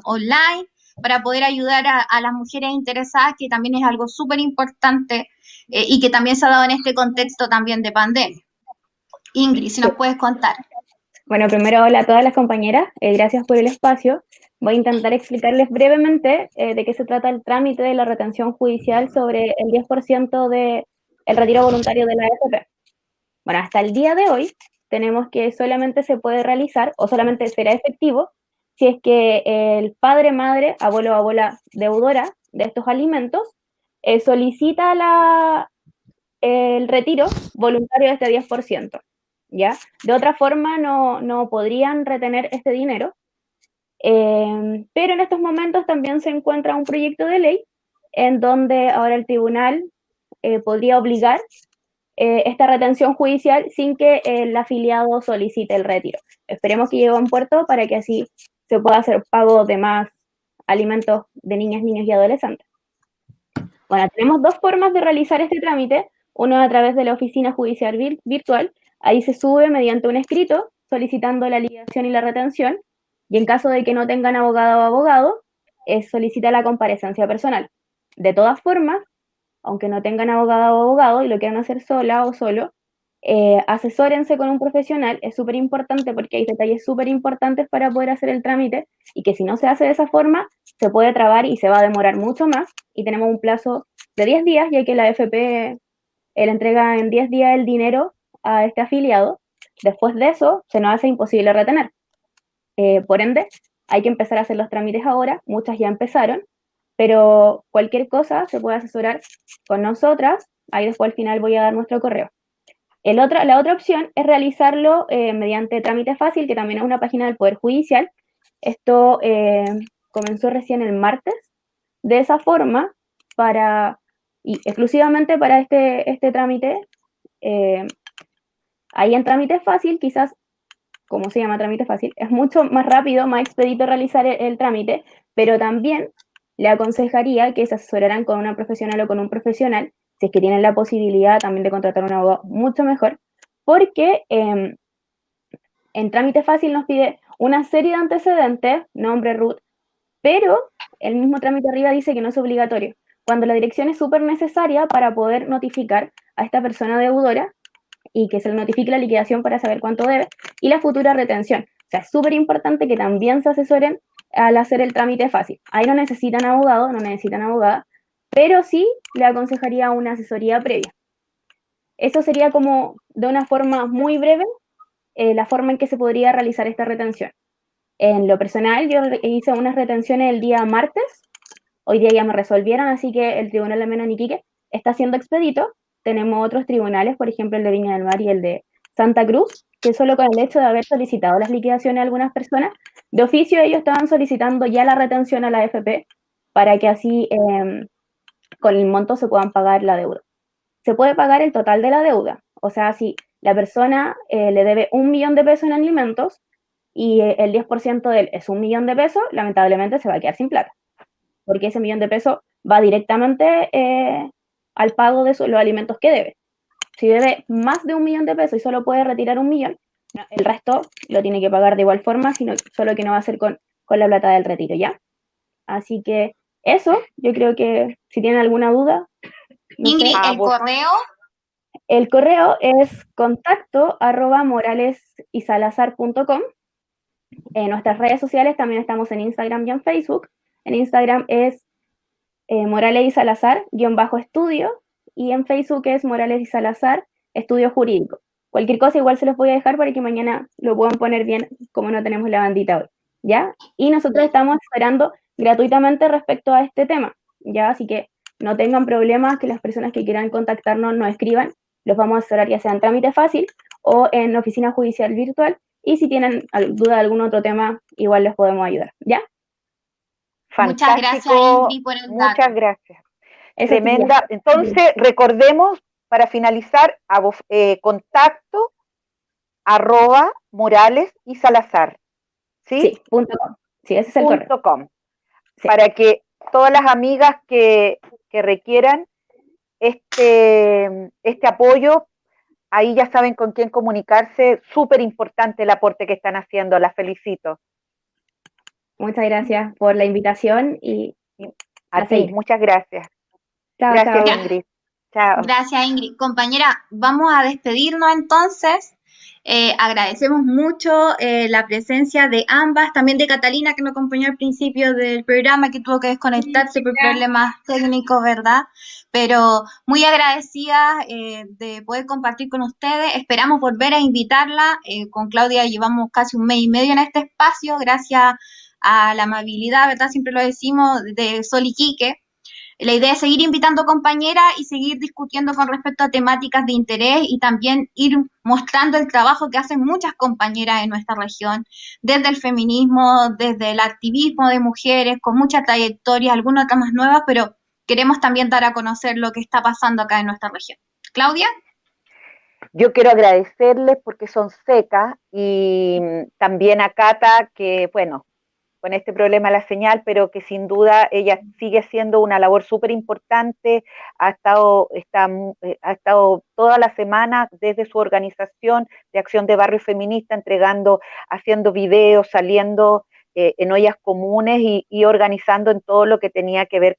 online para poder ayudar a las mujeres interesadas, que también es algo súper importante. Y que también se ha dado en este contexto también de pandemia. Ingrid, si nos puedes contar. Bueno, primero hola a todas las compañeras, gracias por el espacio. Voy a intentar explicarles brevemente de qué se trata el trámite de la retención judicial sobre el 10% del retiro voluntario de la AFP. Bueno, hasta el día de hoy tenemos que solamente se puede realizar o solamente será efectivo si es que el padre, madre, abuelo o abuela deudora de estos alimentos solicita el retiro voluntario de este 10%, ¿ya? De otra forma no podrían retener este dinero, pero en estos momentos también se encuentra un proyecto de ley en donde ahora el tribunal podría obligar esta retención judicial sin que el afiliado solicite el retiro. Esperemos que llegue a un puerto para que así se pueda hacer pago de más alimentos de niñas, niños y adolescentes. Bueno, tenemos dos formas de realizar este trámite. Uno a través de la oficina judicial virtual. Ahí se sube mediante un escrito solicitando la liquidación y la retención. Y en caso de que no tengan abogado o abogado, solicita la comparecencia personal. De todas formas, aunque no tengan abogado o abogado y lo quieran hacer sola o solo, asesórense con un profesional. Es súper importante porque hay detalles súper importantes para poder hacer el trámite y que si no se hace de esa forma, se puede trabar y se va a demorar mucho más y tenemos un plazo de 10 días, ya que la AFP le entrega en 10 días el dinero a este afiliado. Después de eso, se nos hace imposible retener. Por ende, hay que empezar a hacer los trámites ahora. Muchas ya empezaron, pero cualquier cosa se puede asesorar con nosotras Ahí después al final voy a dar nuestro correo. La otra opción es realizarlo mediante Trámite Fácil, que también es una página del Poder Judicial. Esto comenzó recién el martes. De esa forma, y exclusivamente para este trámite, ahí en Trámite Fácil, quizás, como se llama Trámite Fácil, es mucho más rápido, más expedito realizar el trámite, pero también le aconsejaría que se asesoraran con una profesional o con un profesional, si es que tienen la posibilidad también de contratar un abogado, mucho mejor, porque en Trámite Fácil nos pide una serie de antecedentes, nombre, root, pero el mismo trámite arriba dice que no es obligatorio, cuando la dirección es súper necesaria para poder notificar a esta persona deudora y que se le notifique la liquidación para saber cuánto debe, y la futura retención. O sea, es súper importante que también se asesoren al hacer el trámite fácil. Ahí no necesitan abogado, no necesitan abogada, pero sí le aconsejaría una asesoría previa. Eso sería como, de una forma muy breve, la forma en que se podría realizar esta retención. En lo personal, yo hice unas retenciones el día martes, hoy día ya me resolvieron, así que el Tribunal de Menos en Iquique está siendo expedito. Tenemos otros tribunales, por ejemplo el de Viña del Mar y el de Santa Cruz, que solo con el hecho de haber solicitado las liquidaciones a algunas personas, de oficio ellos estaban solicitando ya la retención a la AFP para que así con el monto se puedan pagar la deuda. Se puede pagar el total de la deuda, o sea, si la persona le debe 1 millón de pesos en alimentos y el 10% de él es 1 millón de pesos, lamentablemente se va a quedar sin plata, porque ese 1 millón de pesos va directamente al pago de los alimentos que debe. Si debe más de 1 millón de pesos y solo puede retirar 1 millón, el resto lo tiene que pagar de igual forma, solo que no va a ser con la plata del retiro, ¿ya? Así que eso, yo creo que si tienen alguna duda. No Ingrid, sé. el correo. El correo es contacto@moralesysalazar.com. En nuestras redes sociales también estamos en Instagram y en Facebook. En Instagram es Morales y Salazar-estudio, y en Facebook es Morales y Salazar Estudio Jurídico. Cualquier cosa igual se los voy a dejar para que mañana lo puedan poner bien, como no tenemos la bandita hoy, ¿ya? Y nosotros estamos esperando gratuitamente respecto a este tema, ¿ya? Así que no tengan problemas, que las personas que quieran contactarnos nos escriban, los vamos a asesorar ya sea en trámite fácil o en oficina judicial virtual, y si tienen duda de algún otro tema, igual les podemos ayudar, ¿ya? Fantástico. Muchas gracias, Ingrid, por el dato. Muchas gracias. Eso Tremenda. sería. Entonces, recordemos, para finalizar, contacto @Morales y Salazar. ¿Sí? Sí, .com. Sí, ese es el correo. .com. Sí. Para que todas las amigas que requieran este apoyo, ahí ya saben con quién comunicarse. Súper importante el aporte que están haciendo. Las felicito. Muchas gracias por la invitación y A ti, muchas gracias. Chao, Gracias, chao. Ingrid. Chao. Gracias, Ingrid. Compañera, vamos a despedirnos entonces. Agradecemos mucho la presencia de ambas, también de Catalina, que nos acompañó al principio del programa, que tuvo que desconectarse por problemas técnicos, ¿verdad? Pero muy agradecida de poder compartir con ustedes. Esperamos volver a invitarla. Con Claudia llevamos casi 1 mes y medio en este espacio, gracias a la amabilidad, ¿verdad? Siempre lo decimos, de Sol Iquique. La idea es seguir invitando compañeras y seguir discutiendo con respecto a temáticas de interés, y también ir mostrando el trabajo que hacen muchas compañeras en nuestra región, desde el feminismo, desde el activismo de mujeres, con mucha trayectoria, algunas otras más nuevas, pero queremos también dar a conocer lo que está pasando acá en nuestra región. Claudia. Yo quiero agradecerles porque son secas, y también a Cata, que bueno, con este problema de la señal, pero que sin duda ella sigue haciendo una labor súper importante. Ha estado toda la semana desde su organización de Acción de Barrio Feminista haciendo videos, saliendo en ollas comunes y organizando en todo lo que tenía que ver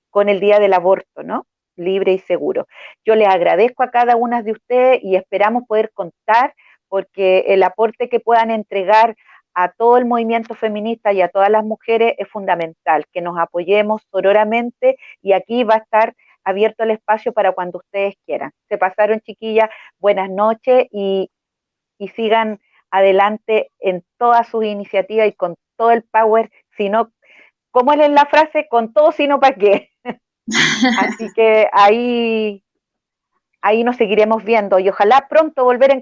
con el día del aborto, ¿no? Libre y seguro. Yo les agradezco a cada una de ustedes y esperamos poder contar, porque el aporte que puedan entregar a todo el movimiento feminista y a todas las mujeres es fundamental, que nos apoyemos sororamente, y aquí va a estar abierto el espacio para cuando ustedes quieran. Se pasaron, chiquillas, buenas noches, y sigan adelante en todas sus iniciativas y con todo el power, sino, ¿cómo es la frase? Con todo, sino para qué. Así que ahí ahí nos seguiremos viendo y ojalá pronto volver a